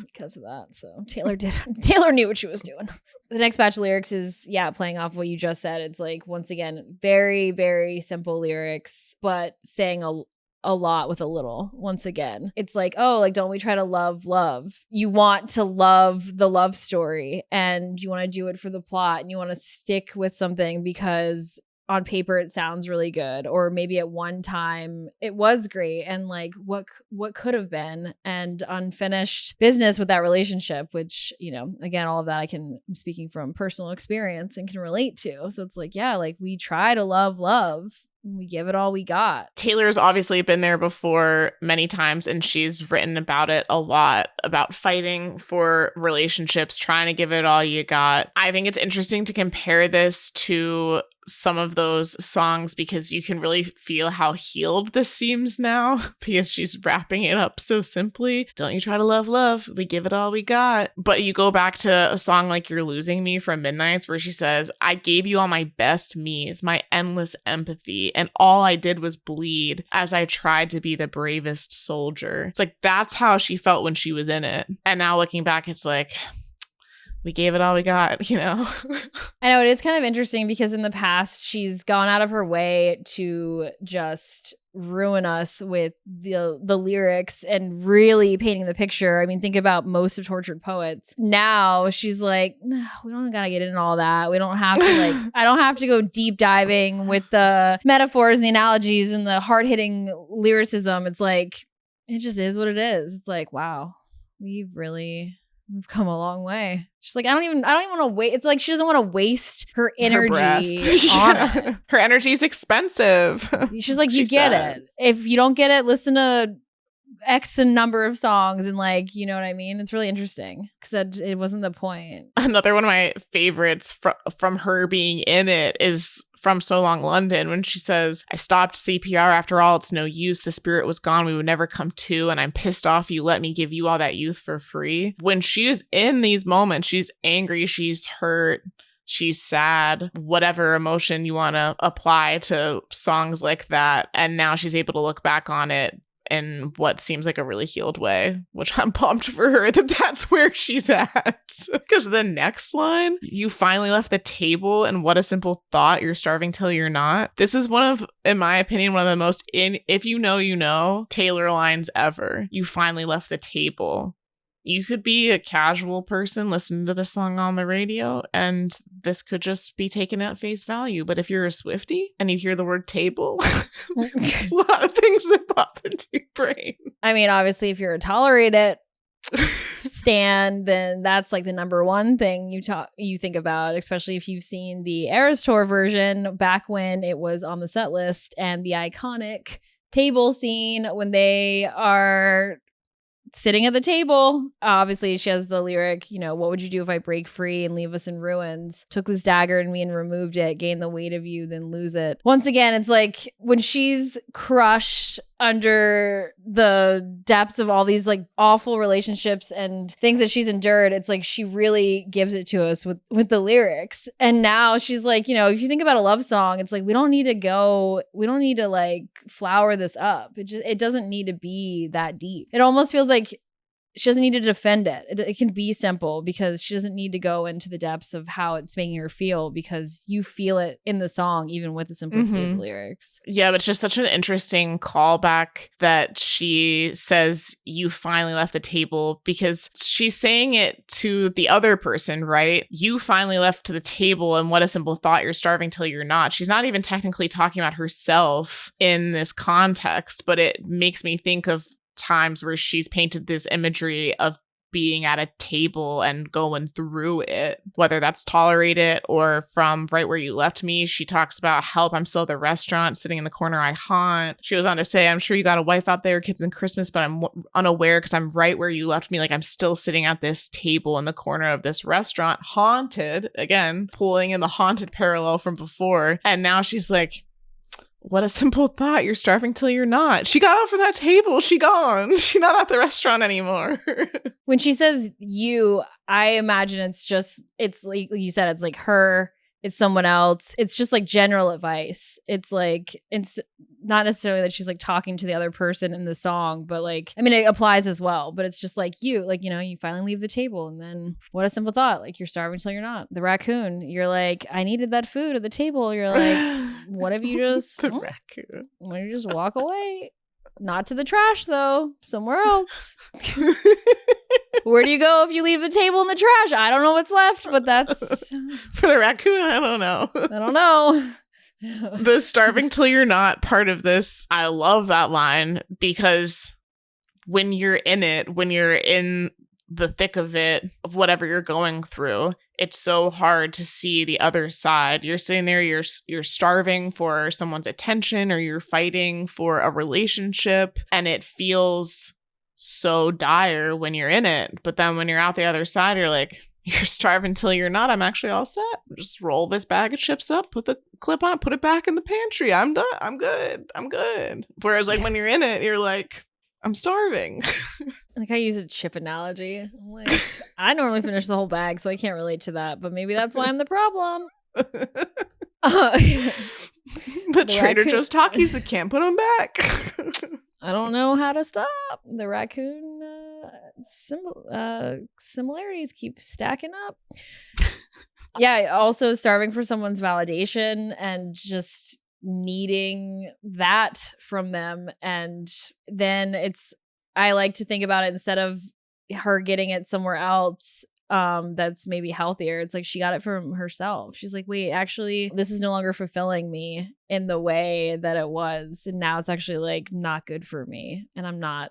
because of that. So Taylor knew what she was doing. The next batch of lyrics is, playing off what you just said. It's like, once again, very, very simple lyrics, but saying a lot with a little. Once again, it's like, oh, like, don't we try to love love? You want to love the love story, and you want to do it for the plot, and you want to stick with something because on paper it sounds really good, or maybe at one time it was great, and like what could have been, and unfinished business with that relationship, which, again, all of that I'm speaking from personal experience and can relate to. So it's like, like, we try to love love. We give it all we got. Taylor's obviously been there before many times, and she's written about it a lot, about fighting for relationships, trying to give it all you got. I think it's interesting to compare this to some of those songs because you can really feel how healed this seems now because she's wrapping it up so simply. Don't you try to love love? We give it all we got. But you go back to a song like You're Losing Me from Midnights where she says, "I gave you all my best me's, my endless empathy, and all I did was bleed as I tried to be the bravest soldier." It's like, that's how she felt when she was in it. And now looking back, it's like, we gave it all we got, I know, it is kind of interesting because in the past, she's gone out of her way to just ruin us with the lyrics and really painting the picture. I mean, think about most of Tortured Poets. Now she's like, no, we don't gotta get into all that. We don't have to I don't have to go deep diving with the metaphors and the analogies and the hard-hitting lyricism. It's like, it just is what it is. It's like, wow, we've come a long way. She's like, I don't even want to wait. It's like she doesn't want to waste her energy on it. Her energy is expensive. She's like, you get it. If you don't get it, listen to X number of songs and you know what I mean? It's really interesting because it wasn't the point. Another one of my favorites from her being in it is from So Long London when she says, "I stopped CPR after all. It's no use. The spirit was gone. We would never come to. And I'm pissed off you let me give you all that youth for free." When she's in these moments, she's angry, she's hurt, she's sad, whatever emotion you want to apply to songs like that. And now she's able to look back on it in what seems like a really healed way, which I'm pumped for her that that's where she's at. Because the next line, you finally left the table, and what a simple thought, you're starving till you're not. This is one of, in my opinion, one of the most if you know, Taylor lines ever. You finally left the table. You could be a casual person listening to the song on the radio, and this could just be taken at face value. But if you're a Swiftie and you hear the word table, there's a lot of things that pop into your brain. I mean, obviously, if you're a Tolerate It stan, then that's like the number one thing you think about, especially if you've seen the Eras Tour version back when it was on the set list, and the iconic table scene when they are sitting at the table. Obviously, she has the lyric, what would you do if I break free and leave us in ruins? Took this dagger in me and removed it, gain the weight of you, then lose it. Once again, it's like when she's crushed under the depths of all these like awful relationships and things that she's endured, it's like she really gives it to us with the lyrics. And now she's like, if you think about a love song, it's like we don't need to like flower this up. It doesn't need to be that deep. It almost feels like she doesn't need to defend it. It can be simple because she doesn't need to go into the depths of how it's making her feel, because you feel it in the song, even with the simplicity of the lyrics. Yeah, but it's just such an interesting callback that she says you finally left the table, because she's saying it to the other person, right? You finally left to the table, and what a simple thought, you're starving till you're not. She's not even technically talking about herself in this context, but it makes me think of times where she's painted this imagery of being at a table and going through it, whether that's Tolerate It or from Right Where You Left Me. She talks about, help, I'm still at the restaurant, sitting in the corner I haunt. She goes on to say, I'm sure you got a wife out there, kids and Christmas, but I'm unaware because I'm right where you left me. Like I'm still sitting at this table in the corner of this restaurant, haunted, again, pulling in the haunted parallel from before. And now she's like, what a simple thought, you're starving till you're not. She got up from that table. She gone. She's not at the restaurant anymore. When she says you, I imagine it's like you said, it's like her, it's someone else. It's just like general advice. It's like, it's not necessarily that she's like talking to the other person in the song, but like, I mean, it applies as well, but it's just like you, like, you finally leave the table, and then what a simple thought, like you're starving till you're not. The raccoon, you're like, I needed that food at the table. You're like, what if you just, the raccoon. Why don't you just walk away? Not to the trash though, somewhere else. Where do you go if you leave the table in the trash? I don't know what's left, but that's for the raccoon. I don't know. I don't know. The starving till you're not part of this. I love that line, because when you're in it, when you're in the thick of it, of whatever you're going through, it's so hard to see the other side. You're sitting there, you're starving for someone's attention, or you're fighting for a relationship, and it feels so dire when you're in it. But then when you're out the other side, you're like, you're starving till you're not. I'm actually all set. Just roll this bag of chips up, put the clip on, put it back in the pantry. I'm done. I'm good. Whereas like when you're in it, you're like, I'm starving. Like I use a chip analogy. I'm like, I normally finish the whole bag, so I can't relate to that. But maybe that's why I'm the problem. The Trader Joe's Takis that can't put them back. I don't know how to stop. The raccoon similarities keep stacking up. Yeah, also starving for someone's validation and just needing that from them. And then I like to think about it, instead of her getting it somewhere else that's maybe healthier, it's like she got it from herself. She's like, wait, actually this is no longer fulfilling me in the way that it was, and now it's actually like not good for me, and I'm not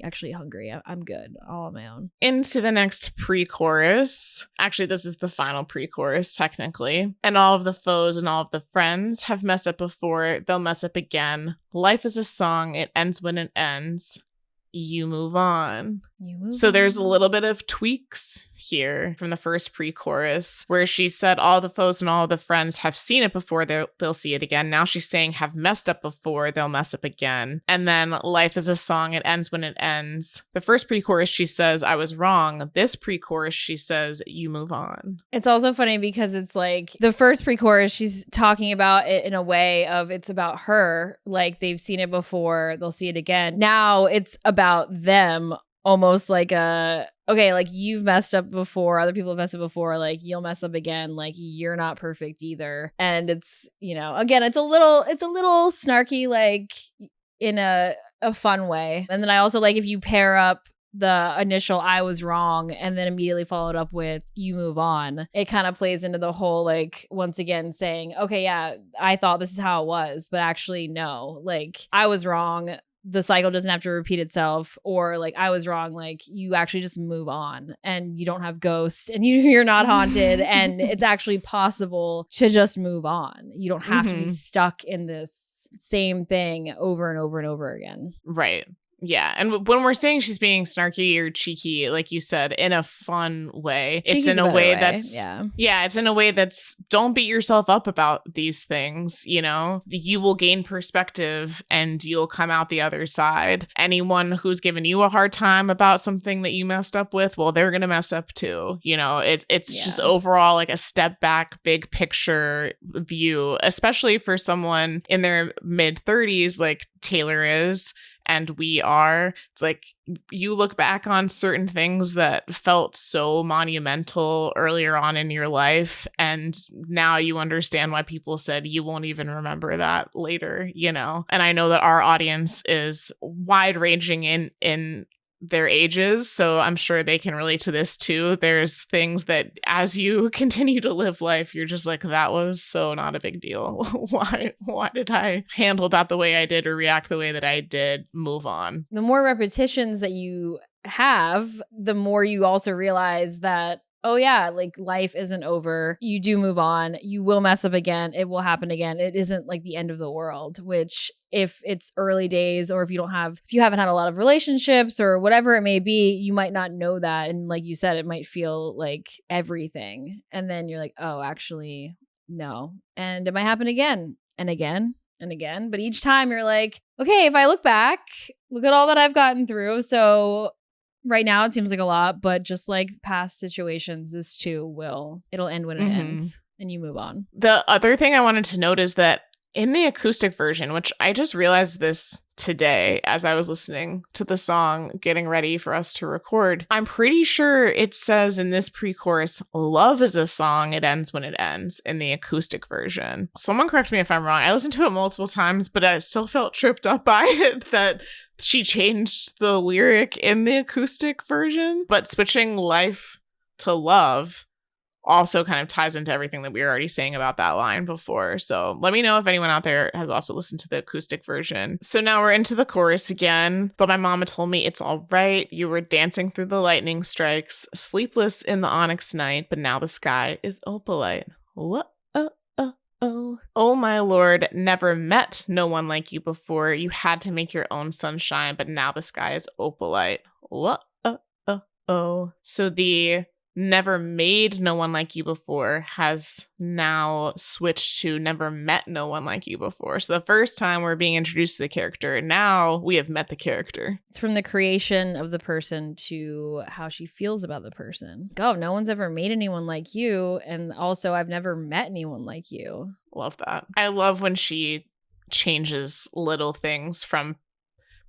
actually hungry. I'm good all on my own. Into the next pre-chorus. Actually, this is the final pre-chorus, technically. And all of the foes and all of the friends have messed up before. They'll mess up again. Life is a song. It ends when it ends. You move on. So there's a little bit of tweaks here from the first pre-chorus where she said all the foes and all the friends have seen it before, they'll see it again. Now she's saying have messed up before, they'll mess up again. And then life is a song, it ends when it ends. The first pre-chorus she says I was wrong. This pre-chorus she says you move on. It's also funny because it's like the first pre-chorus she's talking about it in a way of it's about her, like they've seen it before, they'll see it again. Now it's about them, almost like okay, like you've messed up before, other people have messed up before, like you'll mess up again, like you're not perfect either. And it's, you know, again, it's a little snarky, like in a fun way. And then I also like if you pair up the initial I was wrong and then immediately followed up with you move on, it kind of plays into the whole, like, once again saying, okay, yeah, I thought this is how it was, but actually no, like I was wrong, the cycle doesn't have to repeat itself, or like I was wrong, like you actually just move on and you don't have ghosts and you're not haunted and it's actually possible to just move on. You don't have to be stuck in this same thing over and over and over again. Right. Yeah. And when we're saying she's being snarky or cheeky, like you said, in a fun way, Cheeky's it's in a way that's, yeah, it's in a way that's, don't beat yourself up about these things. You know, you will gain perspective and you'll come out the other side. Anyone who's given you a hard time about something that you messed up with, well, they're going to mess up too. You know, it's just overall like a step back, big picture view, especially for someone in their mid 30s, like Taylor is. And we are. It's like you look back on certain things that felt so monumental earlier on in your life, and now you understand why people said you won't even remember that later, you know? And I know that our audience is wide ranging in their ages, so I'm sure they can relate to this too. There's things that as you continue to live life, you're just like, that was so not a big deal. Why did I handle that the way I did or react the way that I did? Move on. The more repetitions that you have, the more you also realize that, oh yeah, like life isn't over. You do move on. You will mess up again. It will happen again. It isn't like the end of the world, which if it's early days or if you haven't had a lot of relationships or whatever it may be, you might not know that. And like you said, it might feel like everything. And then you're like, oh, actually, no. And it might happen again and again and again. But each time you're like, okay, if I look back, look at all that I've gotten through. So right now it seems like a lot, but just like past situations, this too it'll end when it ends and you move on. The other thing I wanted to note is that in the acoustic version, which I just realized this today as I was listening to the song, getting ready for us to record, I'm pretty sure it says in this pre-chorus, love is a song, it ends when it ends, in the acoustic version. Someone correct me if I'm wrong. I listened to it multiple times, but I still felt tripped up by it that she changed the lyric in the acoustic version. But switching life to love also kind of ties into everything that we were already saying about that line before. So let me know if anyone out there has also listened to the acoustic version. So now we're into the chorus again, but my mama told me it's all right. You were dancing through the lightning strikes, sleepless in the onyx night, but now the sky is opalite. What? Oh my lord, never met no one like you before. You had to make your own sunshine, but now the sky is opalite. What? So the never made no one like you before has now switched to never met no one like you before. So the first time we're being introduced to the character, now we have met the character. It's from the creation of the person to how she feels about the person. God, no one's ever made anyone like you. And also I've never met anyone like you. Love that. I love when she changes little things from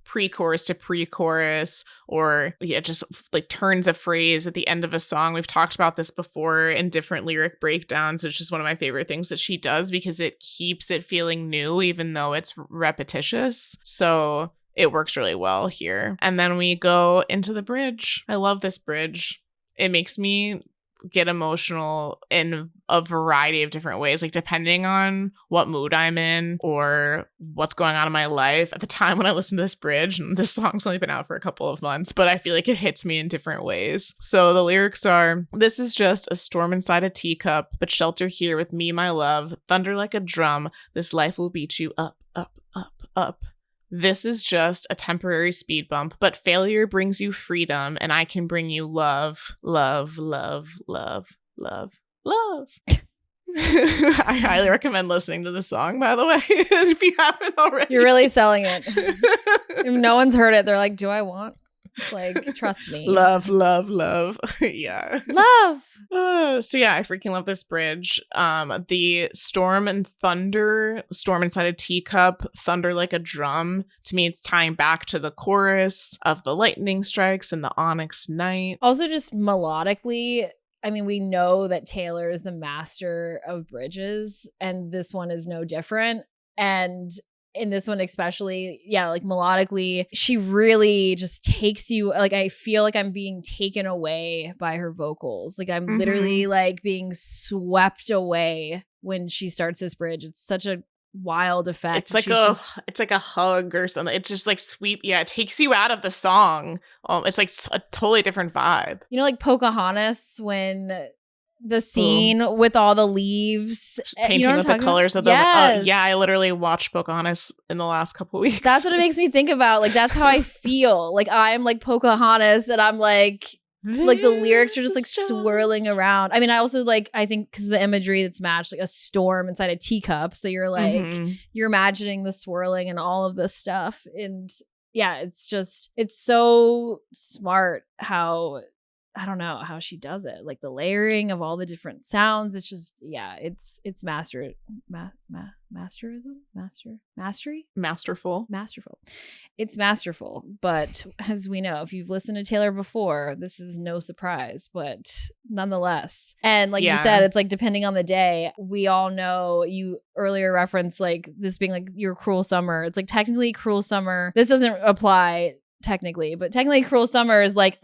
pre-chorus to pre-chorus, or just like turns a phrase at the end of a song. We've talked about this before in different lyric breakdowns, which is one of my favorite things that she does because it keeps it feeling new even though it's repetitious. So it works really well here. And then we go into the bridge. I love this bridge. It makes me get emotional in a variety of different ways, like depending on what mood I'm in or what's going on in my life. At the time when I listened to this bridge, and this song's only been out for a couple of months, but I feel like it hits me in different ways. So the lyrics are, this is just a storm inside a teacup, but shelter here with me, my love, thunder like a drum, this life will beat you up, up, up, up. This is just a temporary speed bump, but failure brings you freedom, and I can bring you love, love, love, love, love, love. I highly recommend listening to the song, by the way, if you haven't already. You're really selling it. If no one's heard it, they're like, do I want? It's like, trust me. Love, love, love. Yeah. Love. So yeah, I freaking love this bridge. The storm and thunder, storm inside a teacup, thunder like a drum. To me, it's tying back to the chorus of the lightning strikes and the onyx night. Also, just melodically, I mean, we know that Taylor is the master of bridges, and this one is no different. And in this one especially, yeah, like melodically, she really just takes you, like, I feel like I'm being taken away by her vocals. Like, I'm literally like being swept away when she starts this bridge. It's such a wild effect. It's like a hug or something. It's just like sweep. Yeah, it takes you out of the song. It's like a totally different vibe. You know, like Pocahontas, when the scene with all the leaves painting with the colors of them. Yes. Yeah, I literally watched Pocahontas in the last couple weeks. That's what it makes me think about. Like, that's how I feel. Like, I'm like Pocahontas, and I'm like the lyrics are just like swirling around. I mean, I also like, I think because the imagery that's matched, like a storm inside a teacup. So you're like, you're imagining the swirling and all of this stuff. And yeah, it's so smart how, I don't know how she does it. Like the layering of all the different sounds. It's just, yeah, it's mastery. Masterful. It's masterful. But as we know, if you've listened to Taylor before, this is no surprise, but nonetheless. And like you said, it's like depending on the day. We all know, you earlier referenced like this being like your Cruel Summer. It's like technically Cruel Summer. This doesn't apply technically, but technically Cruel Summer is like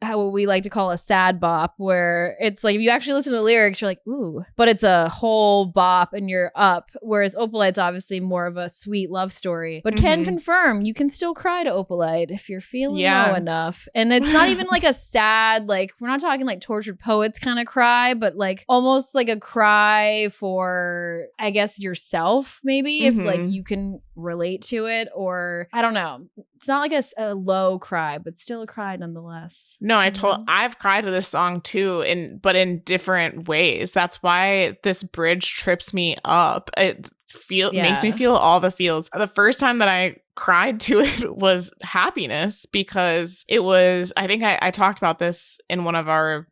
how we like to call a sad bop, where it's like if you actually listen to the lyrics, you're like, ooh, but it's a whole bop and you're up. Whereas Opalite's obviously more of a sweet love story, but can confirm you can still cry to Opalite if you're feeling low enough. And it's not even like a sad, like we're not talking like Tortured Poets kind of cry, but like almost like a cry for, I guess, yourself, maybe, if like you can relate to it, or I don't know. It's not like a low cry, but still a cry nonetheless. No, I've cried to this song too, but in different ways. That's why this bridge trips me up. It makes me feel all the feels. The first time that I cried to it was happiness, because it was, I think I talked about this in one of our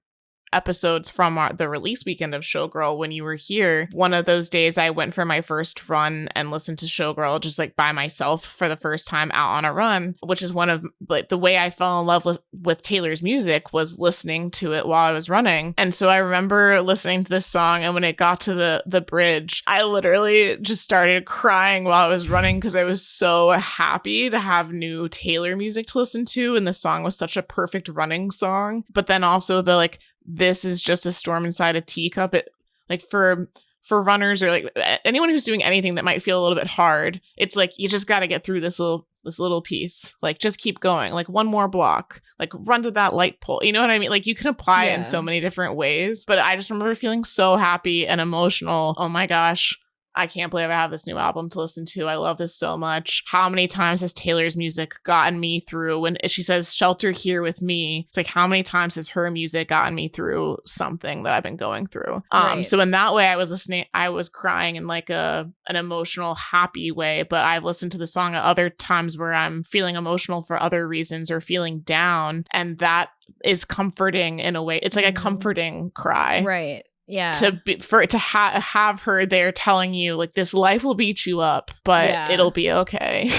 episodes from the release weekend of Showgirl when you were here. One of those days I went for my first run and listened to Showgirl just like by myself for the first time out on a run, which is one of like the way I fell in love with Taylor's music, was listening to it while I was running. And so I remember listening to this song, and when it got to the bridge, I literally just started crying while I was running, because I was so happy to have new Taylor music to listen to, and the song was such a perfect running song. But then also the like, this is just a storm inside a teacup. It like for runners, or like anyone who's doing anything that might feel a little bit hard, it's like you just got to get through this little piece. Like just keep going. Like one more block. Like run to that light pole. You know what I mean? Like you can apply it in so many different ways. But I just remember feeling so happy and emotional. Oh my gosh. I can't believe I have this new album to listen to. I love this so much. How many times has Taylor's music gotten me through? When she says shelter here with me, it's like, how many times has her music gotten me through something that I've been going through? Right. So in that way, I was listening, I was crying in like an emotional, happy way, but I've listened to the song at other times where I'm feeling emotional for other reasons or feeling down. And that is comforting in a way. It's like a comforting cry. Right. Yeah. To have her there telling you like, this life will beat you up, but it'll be okay.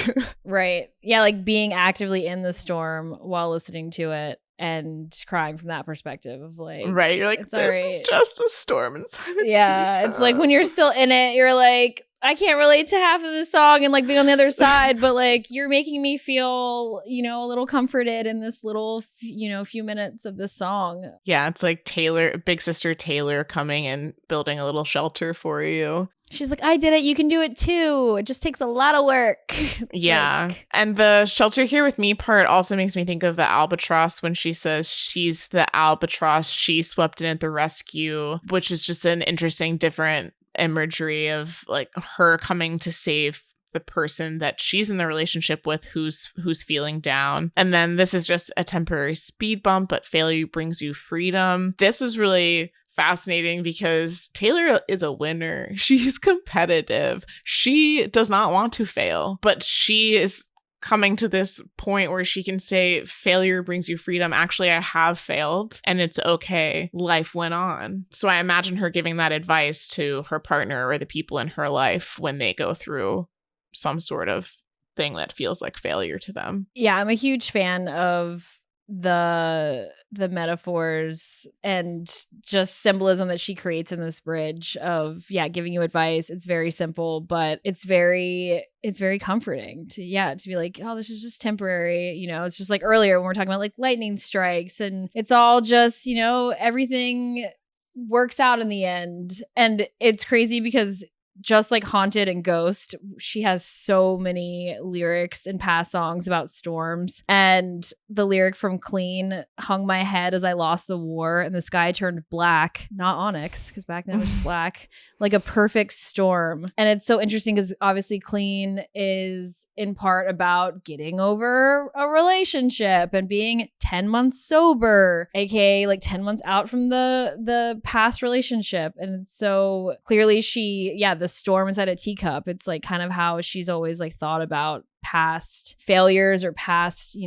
Right. Yeah. Like being actively in the storm while listening to it and crying from that perspective of like, right. You're like, this is just a storm inside a teacup. It's like when you're still in it, you're like, I can't relate to half of the song and like being on the other side, but like you're making me feel, a little comforted in this little, few minutes of this song. Yeah, it's like Taylor, big sister Taylor coming and building a little shelter for you. She's like, I did it. You can do it too. It just takes a lot of work. Yeah. And the shelter here with me part also makes me think of the albatross when she says she's the albatross. She swept in at the rescue, which is just an interesting, different imagery of like her coming to save the person that she's in the relationship with who's feeling down. And then this is just a temporary speed bump, but failure brings you freedom. This is really fascinating because Taylor is a winner. She's competitive. She does not want to fail, but she is coming to this point where she can say failure brings you freedom. Actually, I have failed and it's okay. Life went on. So I imagine her giving that advice to her partner or the people in her life when they go through some sort of thing that feels like failure to them. Yeah, I'm a huge fan of the metaphors and just symbolism that she creates in this bridge of giving you advice. It's very simple, but it's very comforting to be like, oh, this is just temporary. It's just like earlier when we're talking about like lightning strikes and it's all just, everything works out in the end. And it's crazy because just like Haunted and Ghost, she has so many lyrics in past songs about storms. And the lyric from Clean, hung my head as I lost the war and the sky turned black, not onyx, because back then it was just black, like a perfect storm. And it's so interesting because obviously Clean is in part about getting over a relationship and being 10 months sober, aka like 10 months out from the past relationship. And so clearly the storm inside a teacup, it's like kind of how she's always like thought about past failures or past,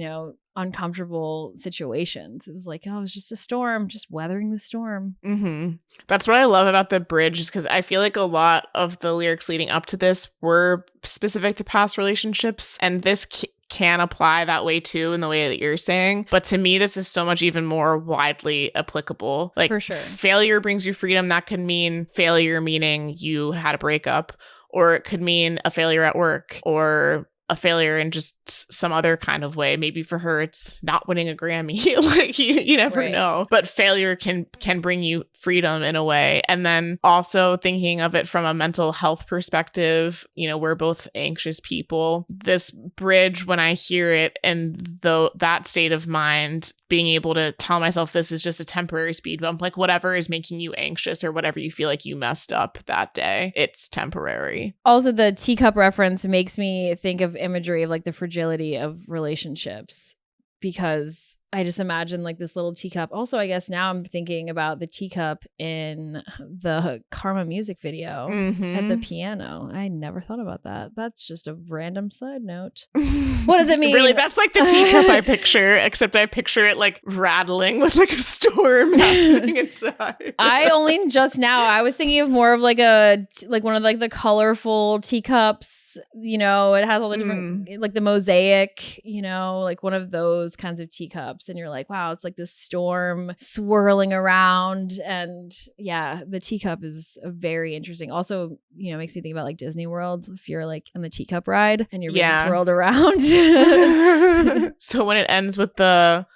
uncomfortable situations. It was like, oh, it was just a storm, just weathering the storm. Mm-hmm. That's what I love about the bridge, is because I feel like a lot of the lyrics leading up to this were specific to past relationships, and this can apply that way too in the way that you're saying. But to me, this is so much even more widely applicable. Like, for sure, failure brings you freedom. That could mean failure meaning you had a breakup, or it could mean a failure at work, or a failure in just some other kind of way. Maybe for her, it's not winning a Grammy. Like you never know. But failure can bring you freedom in a way. And then also thinking of it from a mental health perspective, we're both anxious people. This bridge, when I hear it, and that state of mind, being able to tell myself this is just a temporary speed bump, like whatever is making you anxious or whatever you feel like you messed up that day, it's temporary. Also, the teacup reference makes me think of imagery of like the fragility of relationships, because I just imagine like this little teacup. Also, I guess now I'm thinking about the teacup in the Karma music video at the piano. I never thought about that. That's just a random side note. What does it mean? Really, that's like the teacup I picture, except I picture it like rattling with like a storm happening inside. I was thinking of more of like one of like the colorful teacups, it has all the different, like the mosaic, like one of those kinds of teacups. And you're like, wow, it's like this storm swirling around. And the teacup is very interesting. Also, makes me think about like Disney World. If you're like on the teacup ride and you're being swirled around. So when it ends with the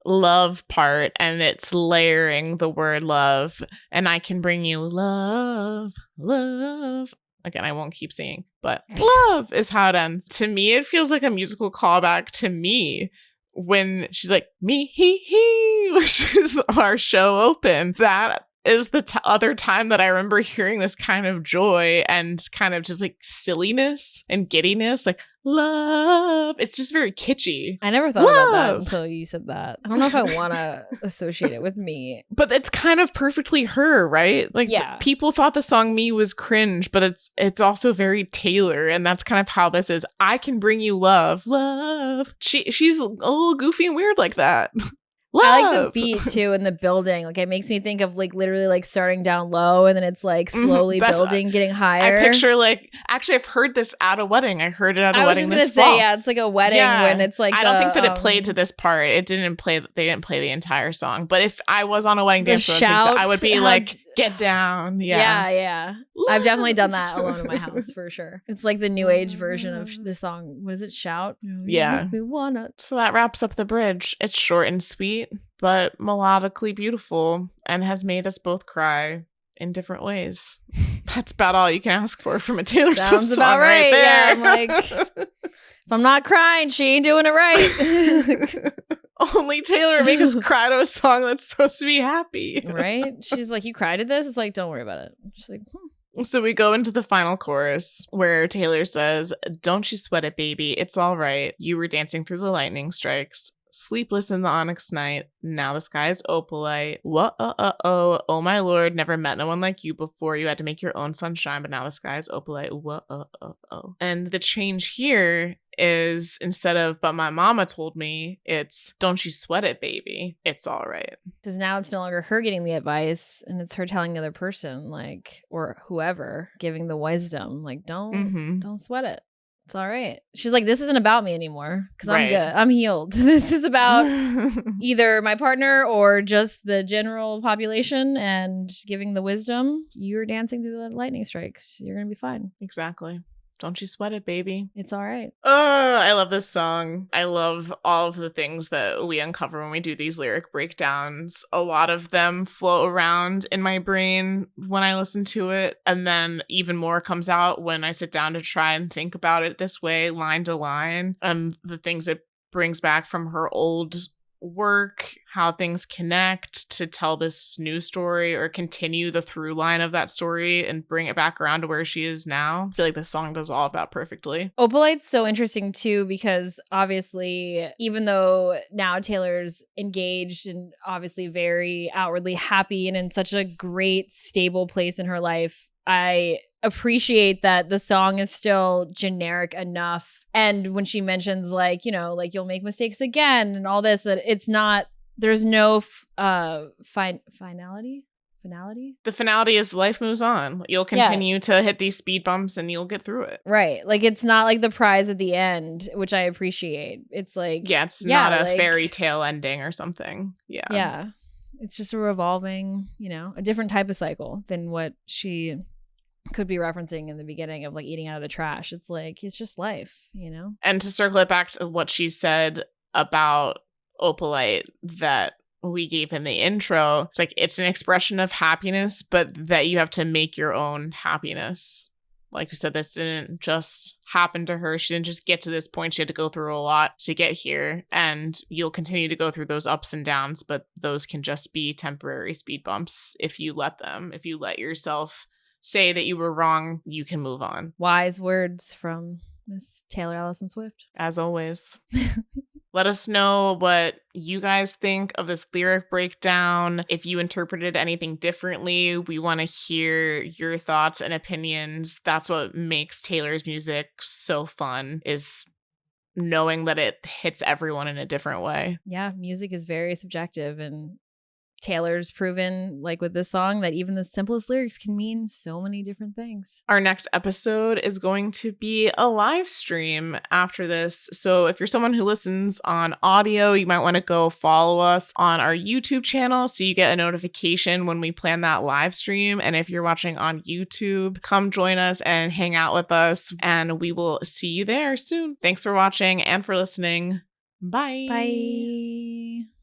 love part and it's layering the word love, and I can bring you love. Again, I won't keep singing, but love is how it ends. To me, it feels like a musical callback to Me, when she's like, me, he, which is our show open. That is the other time that I remember hearing this kind of joy and kind of just like silliness and giddiness, like love. It's just very kitschy. I never thought about that until you said that. I don't know if I want to associate it with Me. But it's kind of perfectly her, right? Like, people thought the song Me was cringe, but it's also very Taylor, and that's kind of how this is. I can bring you love. She's a little goofy and weird like that. Love. I like the beat too in the building. Like, it makes me think of like literally like starting down low and then it's like slowly building, getting higher. I picture like, actually, I've heard this at a wedding. I heard it at a wedding this fall. I was just gonna say, it's like a wedding when it's like. I don't think that it played to this part. It didn't play. They didn't play the entire song. But if I was on a wedding dance, I would be like, get down. Yeah. I've definitely done that alone in my house for sure. It's like the new age version of the song. What is it? Shout. Yeah. We wanna. So that wraps up the bridge. It's short and sweet, but melodically beautiful, and has made us both cry in different ways. That's about all you can ask for from a Taylor Swift song. Sounds about right there. Yeah, I'm like, if I'm not crying, she ain't doing it right. Only Taylor make us cry to a song that's supposed to be happy. Right? She's like, you cried at this? It's like, don't worry about it. She's like, So we go into the final chorus where Taylor says, "Don't you sweat it, baby. It's all right. You were dancing through the lightning strikes. Sleepless in the onyx night. Now the sky is opalite. What? Oh my lord. Never met no one like you before. You had to make your own sunshine, but now the sky is opalite. What? And the change here is instead of "but my mama told me," it's "don't you sweat it, baby. It's all right." Because now it's no longer her getting the advice and it's her telling the other person, like, or whoever giving the wisdom, like, don't sweat it. It's all right. She's like, this isn't about me anymore because I'm good. I'm healed. This is about either my partner or just the general population and giving the wisdom. You're dancing through the lightning strikes. You're going to be fine. Exactly. Don't you sweat it, baby. It's all right. Oh, I love this song. I love all of the things that we uncover when we do these lyric breakdowns. A lot of them float around in my brain when I listen to it. And then even more comes out when I sit down to try and think about it this way, line to line. The things it brings back from her old work, how things connect to tell this new story or continue the through line of that story and bring it back around to where she is now. I feel like this song does all of that perfectly. Opalite's so interesting too because obviously, even though now Taylor's engaged and obviously very outwardly happy and in such a great stable place in her life, I appreciate that the song is still generic enough. And when she mentions like, you know, like you'll make mistakes again and all this, that it's not, there's no finality. The finality is life moves on. You'll continue to hit these speed bumps and you'll get through it. Right. Like it's not like the prize at the end, which I appreciate. It's like, it's not a fairy tale ending or something. Yeah. It's just a revolving, you know, a different type of cycle than what she could be referencing in the beginning of like eating out of the trash. It's like, it's just life, you know? And to circle it back to what she said about Opalite that we gave in the intro, it's like, it's an expression of happiness, but that you have to make your own happiness. Like you said, this didn't just happen to her. She didn't just get to this point. She had to go through a lot to get here. And you'll continue to go through those ups and downs, but those can just be temporary speed bumps if you let them. If you let yourself say that you were wrong, you can move on. Wise words from Miss Taylor Allison Swift. As always. Let us know what you guys think of this lyric breakdown. If you interpreted anything differently, we want to hear your thoughts and opinions. That's what makes Taylor's music so fun, is knowing that it hits everyone in a different way. Yeah, music is very subjective, and Taylor's proven, like with this song, that even the simplest lyrics can mean so many different things. Our next episode is going to be a live stream after this. So if you're someone who listens on audio, you might want to go follow us on our YouTube channel so you get a notification when we plan that live stream. And if you're watching on YouTube, come join us and hang out with us, and we will see you there soon. Thanks for watching and for listening. Bye. Bye.